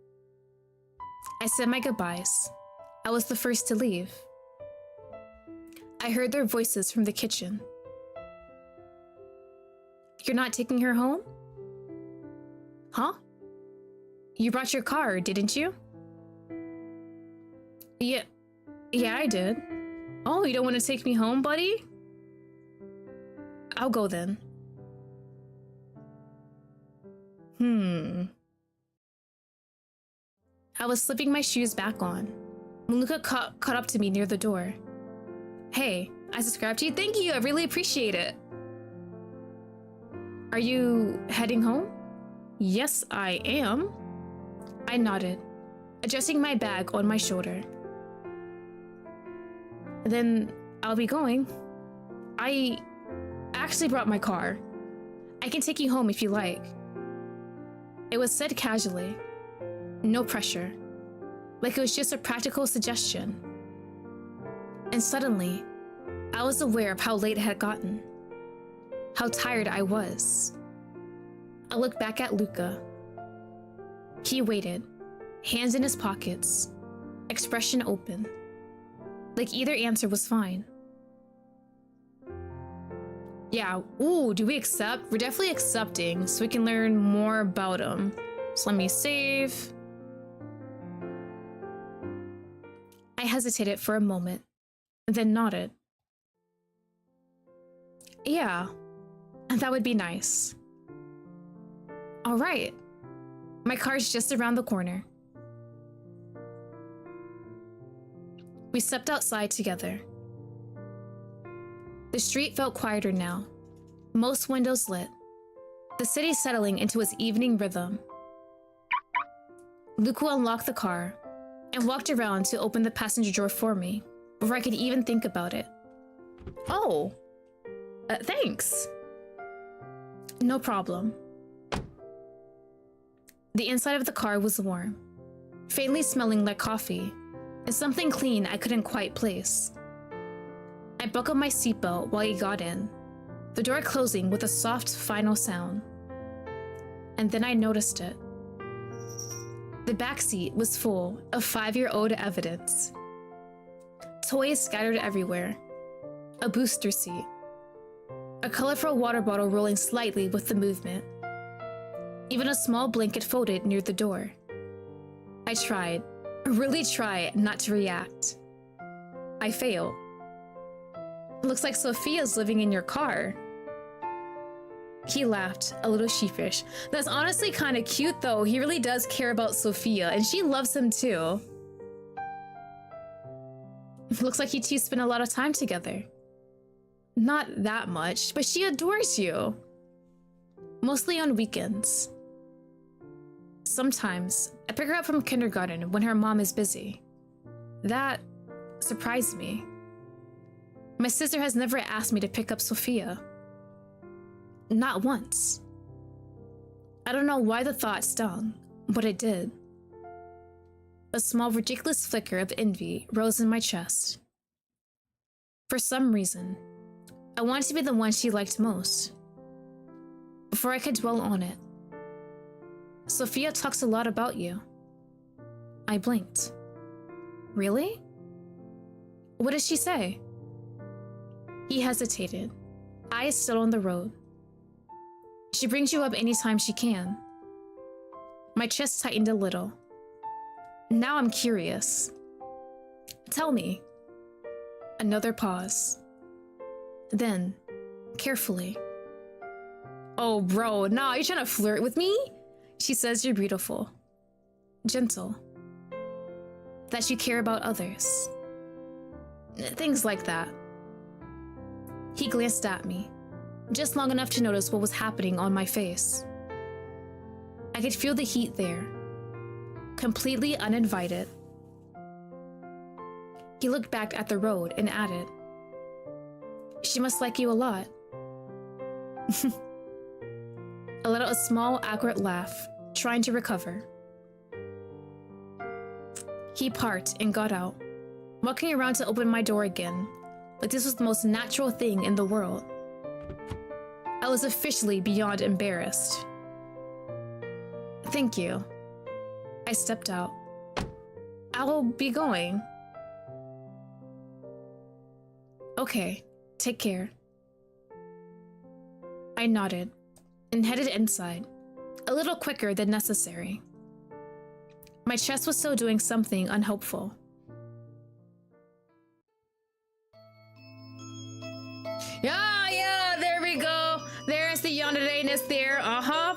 S1: I said my goodbyes. I was the first to leave. I heard their voices from the kitchen. You're not taking her home? Huh? You brought your car, didn't you? Yeah, I did. Oh, you don't want to take me home, buddy? I'll go then. I was slipping my shoes back on when Luca caught up to me near the door. Hey, I subscribed to you. Thank you. I really appreciate it. Are you heading home? Yes, I am. I nodded, adjusting my bag on my shoulder. Then I'll be going. I actually brought my car. I can take you home if you like. It was said casually, no pressure, like it was just a practical suggestion. And suddenly, I was aware of how late it had gotten, how tired I was. I looked back at Luca. He waited, hands in his pockets, expression open, like either answer was fine. Yeah, ooh, do we accept? We're definitely accepting, so we can learn more about him. So let me save. I hesitated for a moment, then nodded. Yeah, that would be nice. All right, my car's just around the corner. We stepped outside together. The street felt quieter now, most windows lit, the city settling into its evening rhythm. Luca unlocked the car and walked around to open the passenger door for me before I could even think about it. Oh, thanks. No problem. The inside of the car was warm, faintly smelling like coffee, and something clean I couldn't quite place. I buckled my seatbelt while he got in, the door closing with a soft final sound. And then I noticed it. The backseat was full of 5-year-old evidence. Toys scattered everywhere, a booster seat, a colorful water bottle rolling slightly with the movement, even a small blanket folded near the door. I tried, really tried not to react. I failed. Looks like Sophia's living in your car. He laughed, a little sheepish. That's honestly kind of cute though. He really does care about Sophia, and she loves him too. Looks like you two spend a lot of time together. Not that much, but she adores you. Mostly on weekends. Sometimes, I pick her up from kindergarten when her mom is busy. That surprised me. My sister has never asked me to pick up Sophia. Not once. I don't know why the thought stung, but it did. A small ridiculous flicker of envy rose in my chest. For some reason, I wanted to be the one she liked most. Before I could dwell on it, Sophia talks a lot about you. I blinked. Really? What does she say? He hesitated, eyes still on the road. She brings you up anytime she can. My chest tightened a little. Now I'm curious. Tell me. Another pause. Then, carefully. Oh, bro, nah, you trying to flirt with me? She says you're beautiful. Gentle. That you care about others. Things like that. He glanced at me, just long enough to notice what was happening on my face. I could feel the heat there, completely uninvited. He looked back at the road and added, "She must like you a lot." I let out a small, awkward laugh, trying to recover. He parked and got out, walking around to open my door again, like this was the most natural thing in the world. I was officially beyond embarrassed. Thank you. I stepped out. I'll be going. Okay, take care. I nodded and headed inside, a little quicker than necessary. My chest was still doing something unhelpful. Yeah, there we go. There's the Yandere-ness there.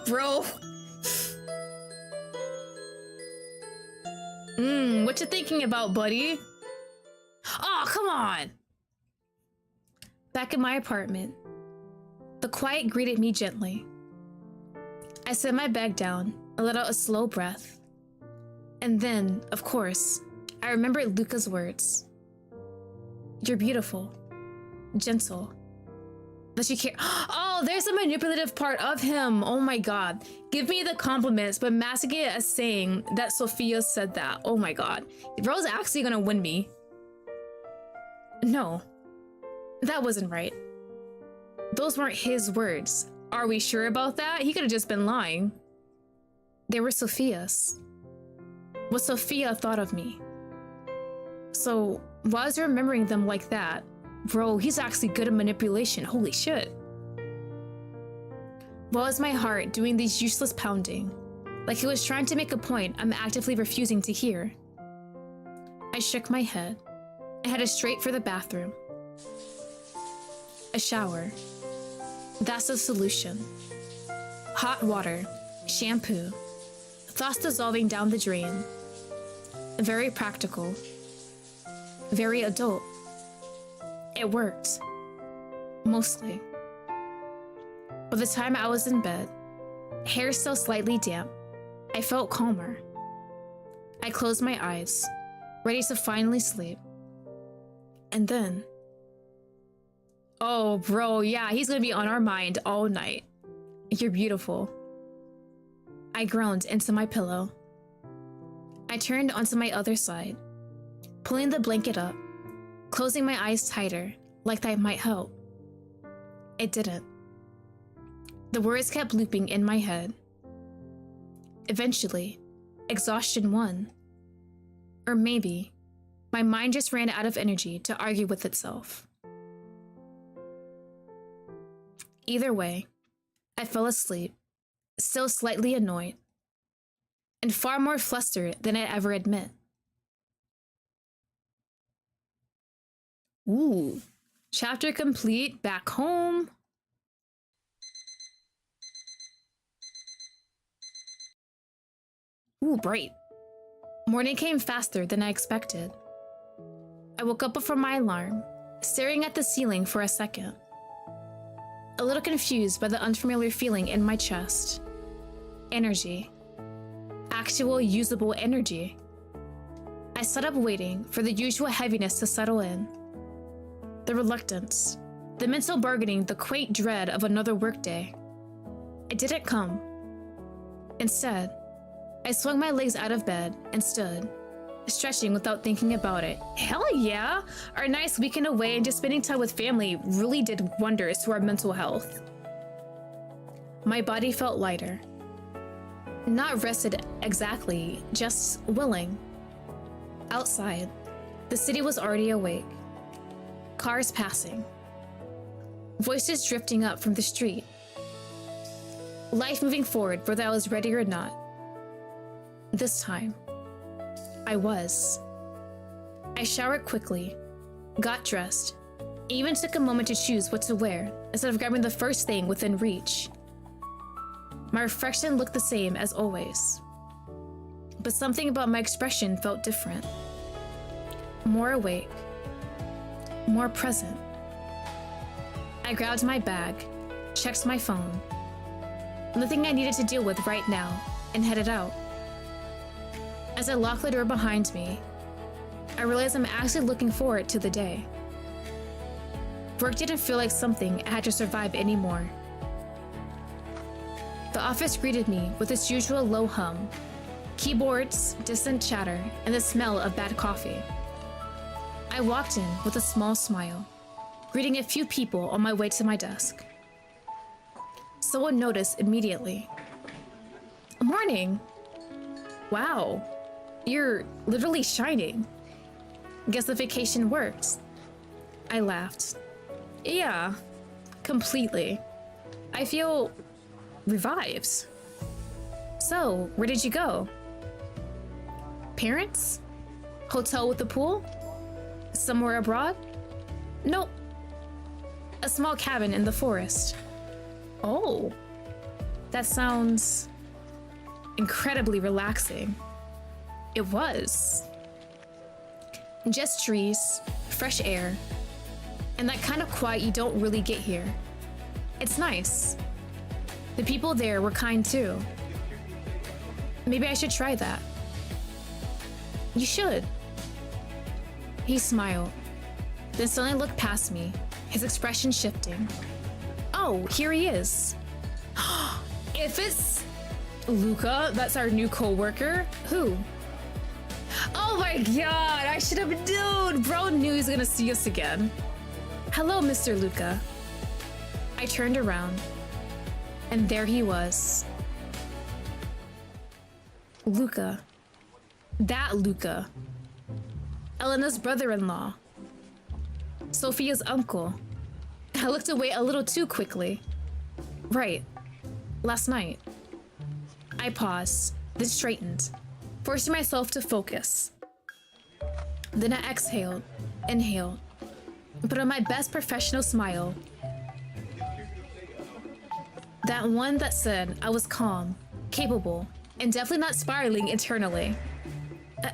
S1: Bro. What you thinking about, buddy? Oh, come on. Back in my apartment, the quiet greeted me gently, I set my bag down and let out a slow breath. And then, of course, I remembered Luca's words. You're beautiful, gentle, that you care. Oh, there's a manipulative part of him. Oh my god. Give me the compliments, but masking it as saying that Sophia said that. Oh my god. Bro's actually gonna win me. No, that wasn't right. Those weren't his words. Are we sure about that? He could have just been lying. They were Sophia's. What Sophia thought of me. So, why is he remembering them like that? Bro, he's actually good at manipulation. Holy shit. Why is my heart doing these useless pounding? Like he was trying to make a point I'm actively refusing to hear. I shook my head and headed straight for the bathroom. A shower. That's the solution. Hot water, shampoo, thoughts dissolving down the drain. Very practical. Very adult. It worked. Mostly. By the time I was in bed, hair still slightly damp, I felt calmer. I closed my eyes, ready to finally sleep. And then... Oh, bro, yeah, he's gonna be on our mind all night. You're beautiful. I groaned into my pillow. I turned onto my other side, pulling the blanket up, closing my eyes tighter, like that might help. It didn't. The words kept looping in my head. Eventually, exhaustion won. Or maybe, my mind just ran out of energy to argue with itself. Either way, I fell asleep, still slightly annoyed, and far more flustered than I'd ever admit. Ooh, chapter complete, back home. Ooh, bright. Morning came faster than I expected. I woke up before my alarm, staring at the ceiling for a second. A little confused by the unfamiliar feeling in my chest. Energy. Actual usable energy. I sat up waiting for the usual heaviness to settle in. The reluctance, the mental bargaining, the quaint dread of another workday. It didn't come. Instead, I swung my legs out of bed and stood, stretching without thinking about it. Hell yeah! Our nice weekend away and just spending time with family really did wonders to our mental health. My body felt lighter. Not rested exactly, just willing. Outside, the city was already awake. Cars passing. Voices drifting up from the street. Life moving forward whether I was ready or not. This time, I was. I showered quickly, got dressed, and even took a moment to choose what to wear instead of grabbing the first thing within reach. My reflection looked the same as always, but something about my expression felt different. More awake, more present. I grabbed my bag, checked my phone, nothing I needed to deal with right now, and headed out. As I locked the door behind me, I realized I'm actually looking forward to the day. Work didn't feel like something I had to survive anymore. The office greeted me with its usual low hum, keyboards, distant chatter, and the smell of bad coffee. I walked in with a small smile, greeting a few people on my way to my desk. Someone noticed immediately. Morning! Wow, you're literally shining. Guess the vacation worked. I laughed. Yeah, completely. I feel revived. So, where did you go? Parents? Hotel with a pool? Somewhere abroad? Nope. A small cabin in the forest. Oh, that sounds incredibly relaxing. It was. Just trees, fresh air, and that kind of quiet you don't really get here. It's nice. The people there were kind too. Maybe I should try that. You should. He smiled, then suddenly looked past me, his expression shifting. Oh, here he is. If it's Luca, that's our new co-worker. Who? Oh my god, I should have, dude, bro knew he was gonna see us again. Hello, Mr. Luca. I turned around, and there he was. Luca. That Luca. Elena's brother-in-law. Sophia's uncle. I looked away a little too quickly. Right. Last night. I paused, then straightened, forcing myself to focus. Then I exhaled, inhaled, and put on my best professional smile. That one that said I was calm, capable, and definitely not spiraling internally.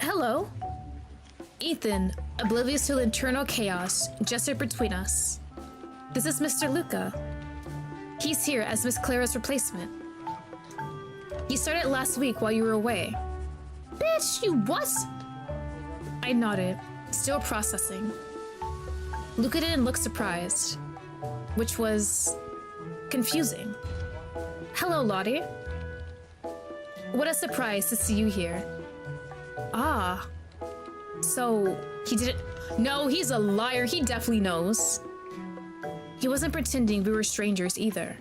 S1: Hello? Ethan, oblivious to the internal chaos, gestured between us. This is Mr. Luca. He's here as Miss Clara's replacement. He started last week while you were away. Bitch, you what? I nodded, still processing. Luca didn't look surprised, which was confusing. Hello, Lottie. What a surprise to see you here. Ah. So, he didn't... No, he's a liar. He definitely knows. He wasn't pretending we were strangers either.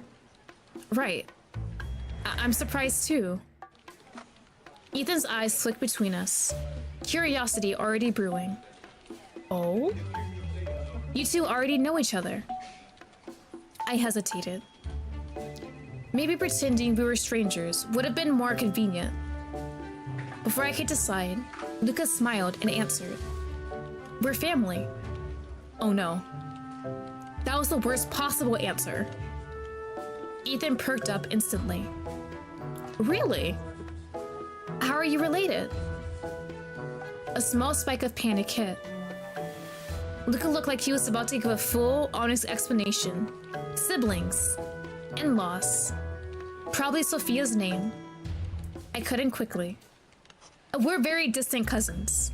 S1: Right. I'm surprised too. Ethan's eyes flicked between us, curiosity already brewing. Oh? You two already know each other. I hesitated. Maybe pretending we were strangers would have been more convenient. Before I could decide, Luca smiled and answered. We're family. Oh no. That was the worst possible answer. Ethan perked up instantly. Really? How are you related? A small spike of panic hit. Luca looked like he was about to give a full, honest explanation. Siblings. In-laws. Probably Sophia's name. I couldn't quickly. We're very distant cousins,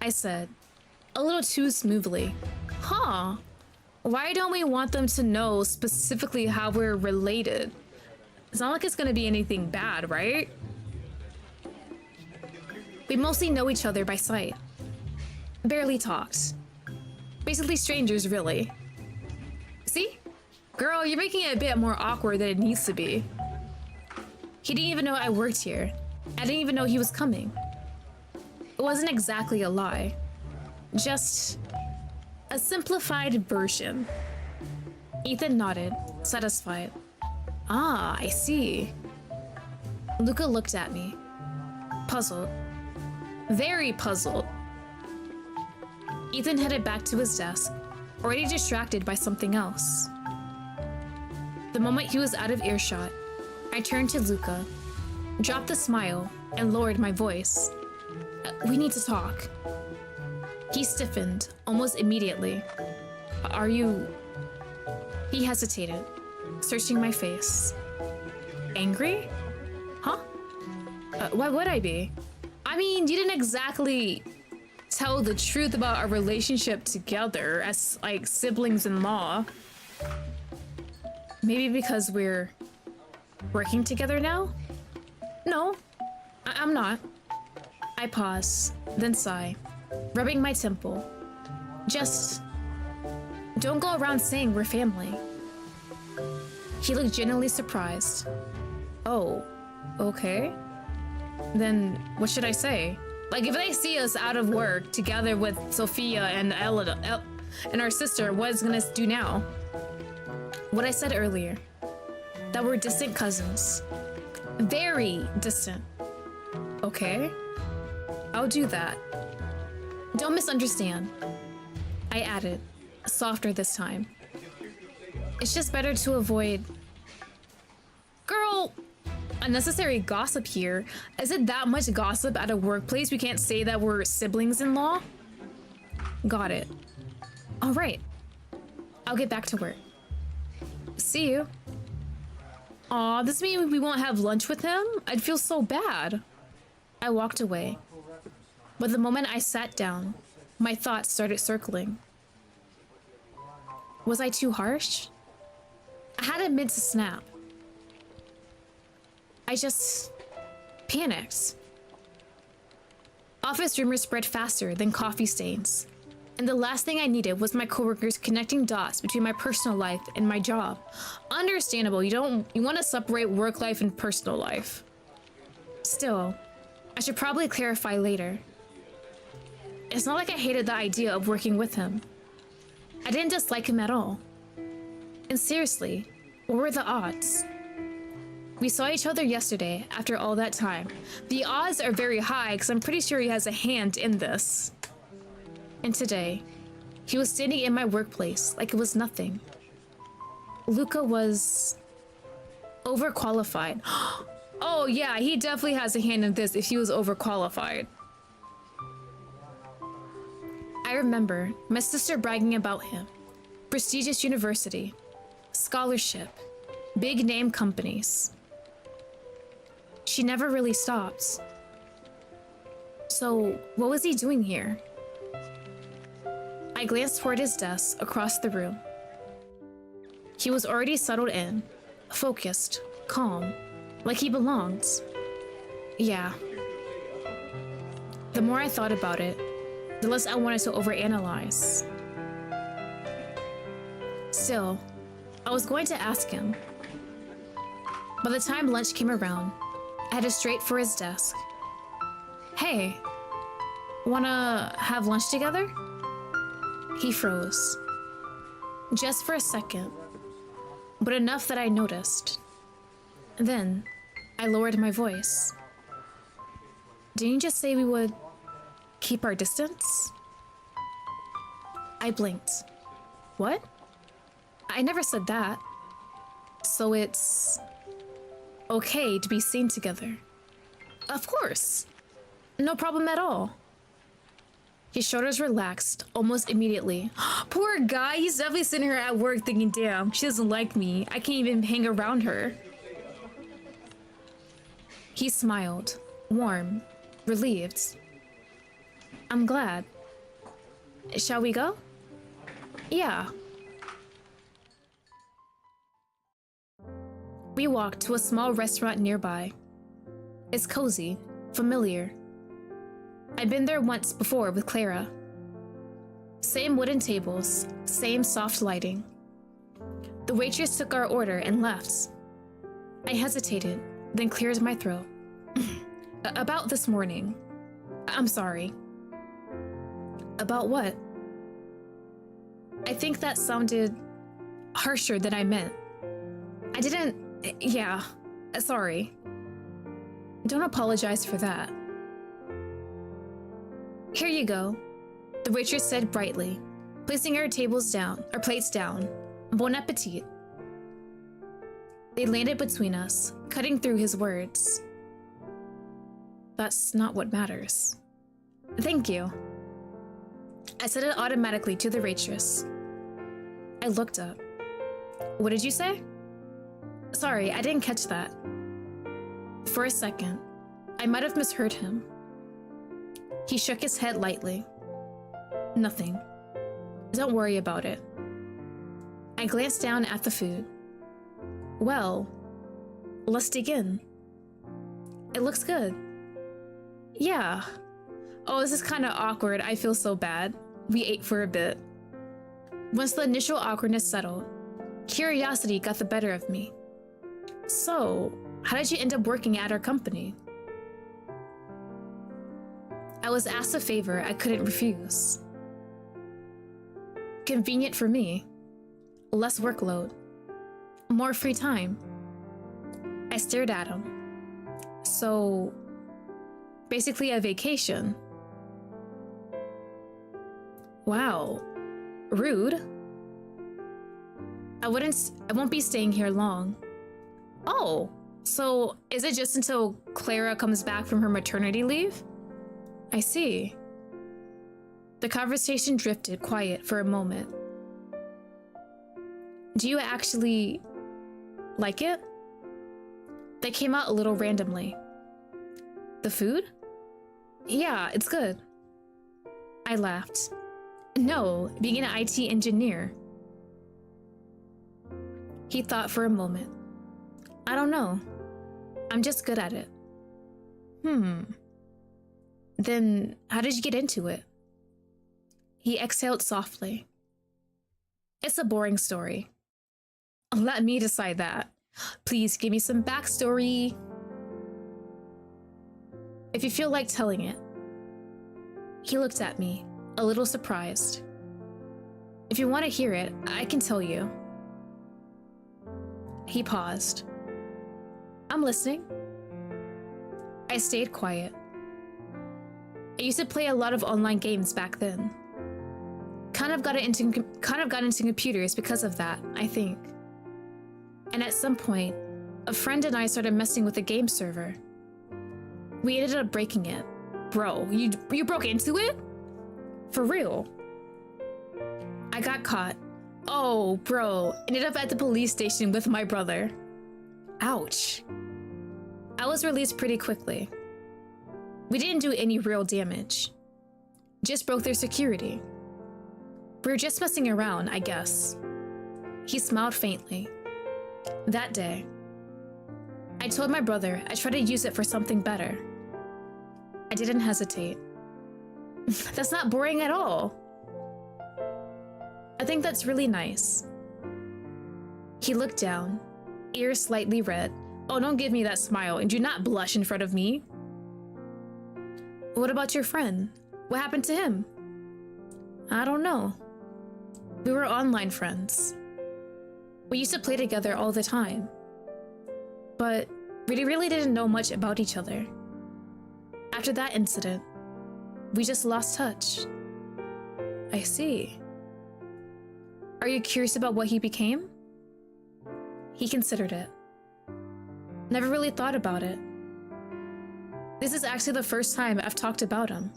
S1: I said, a little too smoothly. Huh. Why don't we want them to know specifically how we're related? It's not like it's gonna be anything bad, right? We mostly know each other by sight. Barely talked. Basically strangers, really. See? Girl, you're making it a bit more awkward than it needs to be. He didn't even know I worked here. I didn't even know he was coming. It wasn't exactly a lie. Just a simplified version. Ethan nodded, satisfied. Ah, I see. Luca looked at me, puzzled. Very puzzled. Ethan headed back to his desk, already distracted by something else. The moment he was out of earshot, I turned to Luca, dropped the smile, and lowered my voice. We need to talk. He stiffened, almost immediately. Are you... He hesitated, searching my face. Angry? Huh? Why would I be? I mean, you didn't exactly tell the truth about our relationship together as, like, siblings-in-law. Maybe because we're working together now? No, I'm not. I pause, then sigh, rubbing my temple. Just don't go around saying we're family. He looked genuinely surprised. Oh, okay. Then what should I say? Like, if they see us out of work together with Sophia and Ella and our sister, what is gonna do now? What I said earlier, that we're distant cousins. Very distant. Okay, I'll do that. Don't misunderstand. I added, softer this time. It's just better to avoid... Girl, unnecessary gossip here. Is it that much gossip at a workplace we can't say that we're siblings-in-law? Got it. All right, I'll get back to work. See you. Aw, this means we won't have lunch with him? I'd feel so bad. I walked away. But the moment I sat down, my thoughts started circling. Was I too harsh? I had a mid to snap. I just panicked. Office rumors spread faster than coffee stains. And the last thing I needed was my coworkers connecting dots between my personal life and my job. Understandable, you want to separate work life and personal life. Still, I should probably clarify later. It's not like I hated the idea of working with him. I didn't dislike him at all. And seriously, what were the odds? We saw each other yesterday after all that time. The odds are very high because I'm pretty sure he has a hand in this. And today, he was standing in my workplace like it was nothing. Luca was overqualified. Oh yeah, he definitely has a hand in this if he was overqualified. I remember my sister bragging about him. Prestigious university, scholarship, big name companies. She never really stopped. So, what was he doing here? I glanced toward his desk across the room. He was already settled in, focused, calm, like he belonged. Yeah. The more I thought about it, the less I wanted to overanalyze. Still, I was going to ask him. By the time lunch came around, I headed straight for his desk. Hey, wanna have lunch together? He froze. Just for a second, but enough that I noticed. Then, I lowered my voice. Didn't you just say we would keep our distance? I blinked. What? I never said that. So it's okay to be seen together. Of course. No problem at all. His shoulders relaxed almost immediately. Poor guy, he's definitely sitting here at work thinking, damn, she doesn't like me. I can't even hang around her. He smiled, warm, relieved. I'm glad. Shall we go? Yeah. We walked to a small restaurant nearby. It's cozy, familiar. I'd been there once before with Clara. Same wooden tables, same soft lighting. The waitress took our order and left. I hesitated, then cleared my throat. About this morning. I'm sorry. About what? I think that sounded harsher than I meant. I didn't... Yeah, sorry. Don't apologize for that. Here you go, the waitress said brightly, placing our plates down. Bon appetit. They landed between us, cutting through his words. That's not what matters. Thank you. I said it automatically to the waitress. I looked up. What did you say? Sorry, I didn't catch that. For a second, I might have misheard him. He shook his head lightly. Nothing. Don't worry about it. I glanced down at the food. Well, let's dig in. It looks good. Yeah. Oh, this is kind of awkward. I feel so bad. We ate for a bit. Once the initial awkwardness settled, curiosity got the better of me. So, how did you end up working at our company? I was asked a favor I couldn't refuse. Convenient for me. Less workload. More free time. I stared at him. So, basically a vacation. Wow. Rude. I won't be staying here long. Oh, so is it just until Clara comes back from her maternity leave? I see. The conversation drifted quiet for a moment. Do you actually like it? They came out a little randomly. The food? Yeah, it's good. I laughed. No, being an IT engineer. He thought for a moment. I don't know. I'm just good at it. Then how did you get into it? He exhaled softly. It's a boring story. Let me decide that. Please give me some backstory. If you feel like telling it. He looked at me, a little surprised. If you want to hear it, I can tell you. He paused. I'm listening. I stayed quiet. I used to play a lot of online games back then. Kind of got into computers because of that, I think. And at some point, a friend and I started messing with the game server. We ended up breaking it. Bro, you broke into it? For real? I got caught. Oh, bro, ended up at the police station with my brother. Ouch. I was released pretty quickly. We didn't do any real damage. Just broke their security. We were just messing around, I guess. He smiled faintly. That day, I told my brother I'd try to use it for something better. I didn't hesitate. That's not boring at all. I think that's really nice. He looked down, ears slightly red. Oh, don't give me that smile and do not blush in front of me. What about your friend? What happened to him? I don't know. We were online friends. We used to play together all the time. But we really didn't know much about each other. After that incident, we just lost touch. I see. Are you curious about what he became? He considered it. Never really thought about it. This is actually the first time I've talked about him.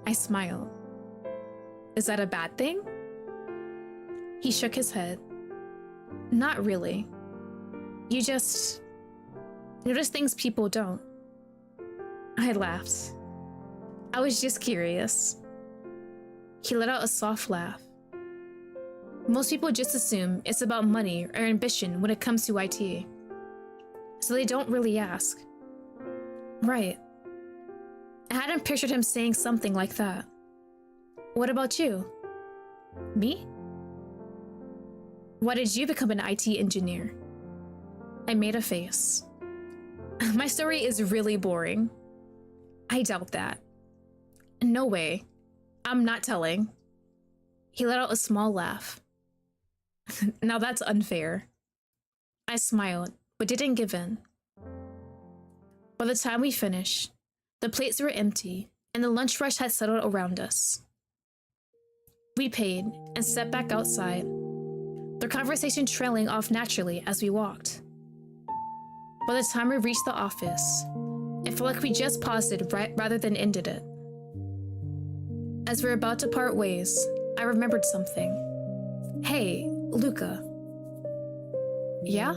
S1: I smiled. Is that a bad thing? He shook his head. Not really. You just notice things people don't. I laughed. I was just curious. He let out a soft laugh. Most people just assume it's about money or ambition when it comes to IT. So they don't really ask. Right. I hadn't pictured him saying something like that. What about you? Me? Why did you become an IT engineer? I made a face. My story is really boring. I doubt that. No way. I'm not telling. He let out a small laugh. Now that's unfair. I smiled, but didn't give in. By the time we finished, the plates were empty and the lunch rush had settled around us. We paid and stepped back outside, the conversation trailing off naturally as we walked. By the time we reached the office, it felt like we just paused it rather than ended it. As we're about to part ways, I remembered something. Hey, Luca. Yeah?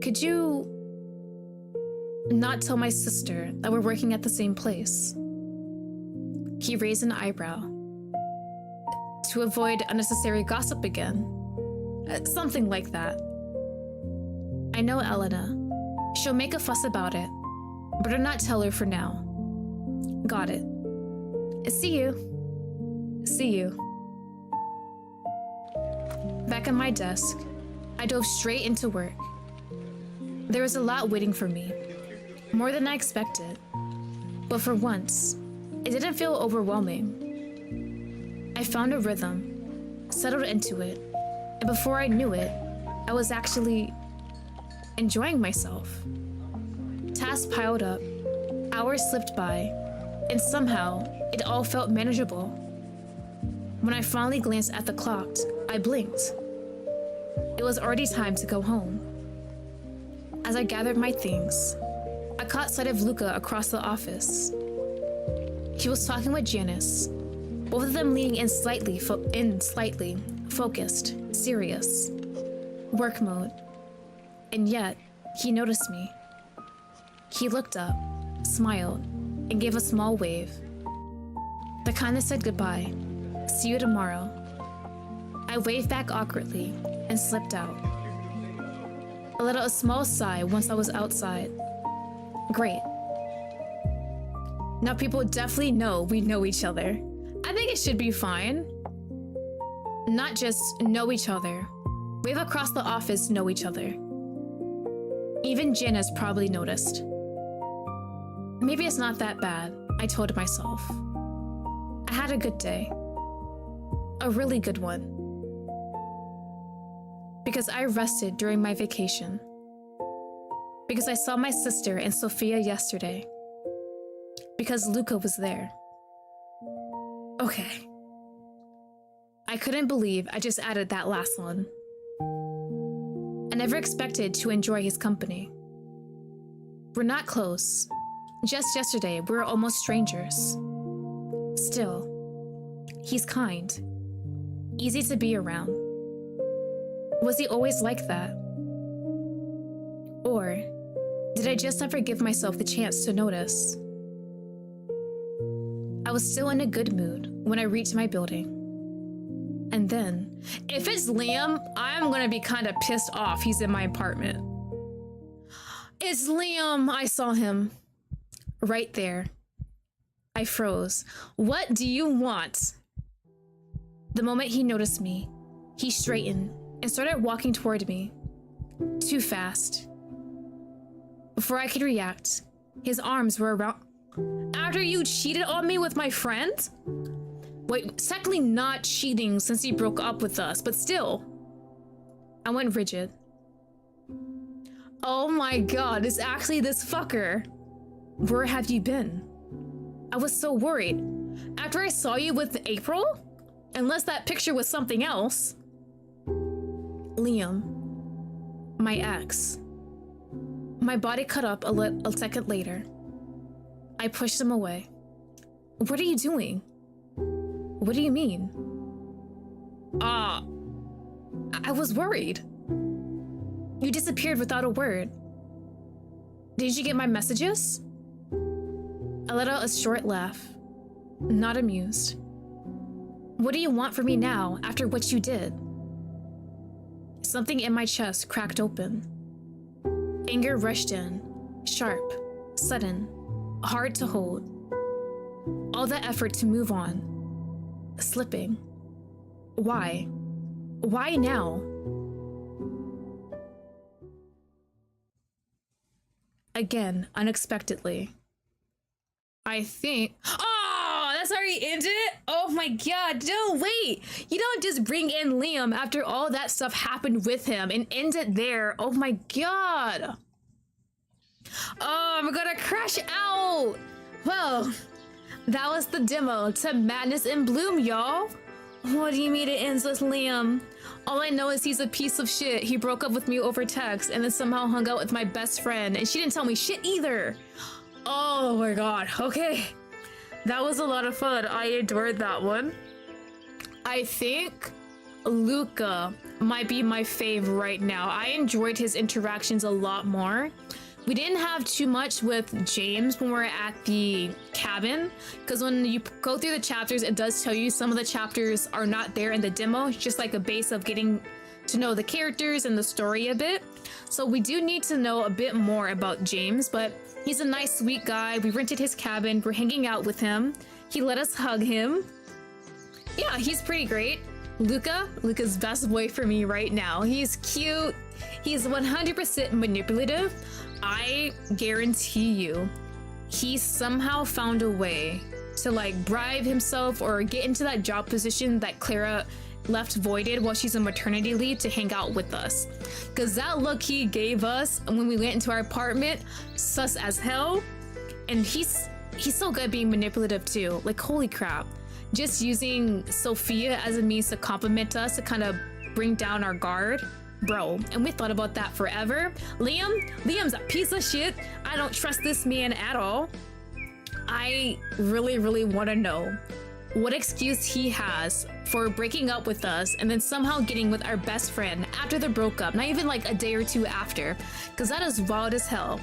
S1: Could you not tell my sister that we're working at the same place? He raised an eyebrow. To avoid unnecessary gossip again. Something like that. I know Elena. She'll make a fuss about it, but do not tell her for now. Got it. See you. See you. Back at my desk, I dove straight into work. There was a lot waiting for me, more than I expected. But for once, it didn't feel overwhelming. I found a rhythm, settled into it, and before I knew it, I was actually enjoying myself. Tasks piled up, hours slipped by, and somehow it all felt manageable. When I finally glanced at the clock, I blinked. It was already time to go home. As I gathered my things, I caught sight of Luca across the office. He was talking with Janice, both of them leaning in slightly, focused, serious, work mode. And yet, He noticed me. He looked up, smiled, and gave a small wave. The kind that said goodbye. See you tomorrow. I waved back awkwardly and slipped out. I let out a small sigh once I was outside. Great. Now people definitely know we know each other. I think it should be fine. Not just know each other. We have across the office know each other. Even Jen has probably noticed. Maybe it's not that bad, I told myself. I had a good day. A really good one. Because I rested during my vacation. Because I saw my sister and Sophia yesterday. Because Luca was there. Okay. I couldn't believe I just added that last one. I never expected to enjoy his company. We're not close. Just yesterday, we were almost strangers. Still, he's kind. Easy to be around. Was he always like that? Or did I just never give myself the chance to notice? I was still in a good mood when I reached my building. And then, if it's Liam, I'm gonna be kind of pissed off he's in my apartment. It's Liam, I saw him. Right there. I froze. What do you want? The moment he noticed me, he straightened and started walking toward me. Too fast. Before I could react, his arms were around... After you cheated on me with my friend? Wait, technically not cheating since he broke up with us, but still. I went rigid. Oh my god, it's actually this fucker. Where have you been? I was so worried. After I saw you with April? Unless that picture was something else. Liam. My ex. My body cut up a second later. I pushed him away. What are you doing? What do you mean? I was worried. You disappeared without a word. Did you get my messages? I let out a short laugh, not amused. What do you want from me now after what you did? Something in my chest cracked open. Anger rushed in, sharp, sudden, hard to hold. All the effort to move on. Slipping. Why? Why now? Again, unexpectedly. I think... Oh, that's already ended? Oh my god, no, wait! You don't just bring in Liam after all that stuff happened with him and end it there. Oh my god. Oh, I'm gonna crash out! Well, that was the demo to Madness in Bloom, y'all. What do you mean it ends with Liam? All I know is he's a piece of shit. He broke up with me over text and then somehow hung out with my best friend and she didn't tell me shit either. Oh my god, okay. That was a lot of fun. I adored that one. I think Luca might be my fave right now. I enjoyed his interactions a lot more. We didn't have too much with James when we were at the cabin, because when you go through the chapters, it does tell you some of the chapters are not there in the demo. It's just like a base of getting to know the characters and the story a bit. So we do need to know a bit more about James, but he's a nice, sweet guy. We rented his cabin. We're hanging out with him. He let us hug him. Yeah, he's pretty great. Luca's best boy for me right now. He's cute. He's 100% manipulative. I guarantee you, he somehow found a way to like bribe himself or get into that job position that Clara left voided while she's on maternity leave to hang out with us. Cause that look he gave us when we went into our apartment, sus as hell. And he's so good at being manipulative too. Like, holy crap. Just using Sophia as a means to compliment us to kind of bring down our guard. Bro, and we thought about that forever. Liam's a piece of shit. I don't trust this man at all. I really want to know what excuse he has for breaking up with us and then somehow getting with our best friend after the broke-up, not even like a day or two after, because that is wild as hell.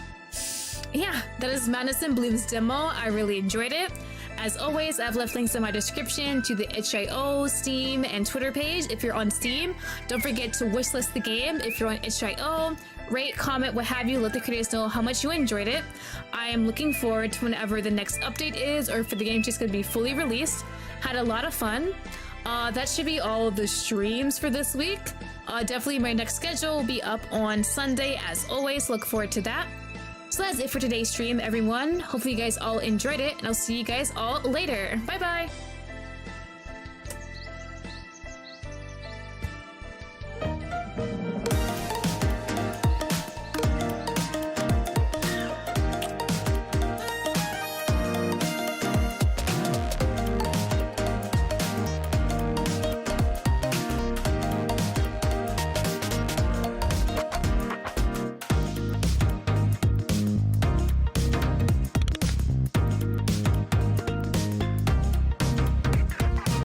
S1: Yeah, that is Madness in Bloom's demo. I really enjoyed it. As always, I've left links in my description to the itch.io, Steam, and Twitter page if you're on Steam. Don't forget to wishlist the game if you're on itch.io. Rate, comment, what have you. Let the creators know how much you enjoyed it. I am looking forward to whenever the next update is, or if the game's just going to be fully released. Had a lot of fun. That should be all of the streams for this week. Definitely my next schedule will be up on Sunday. As always, look forward to that. So that's it for today's stream, everyone. Hopefully you guys all enjoyed it, and I'll see you guys all later. Bye bye!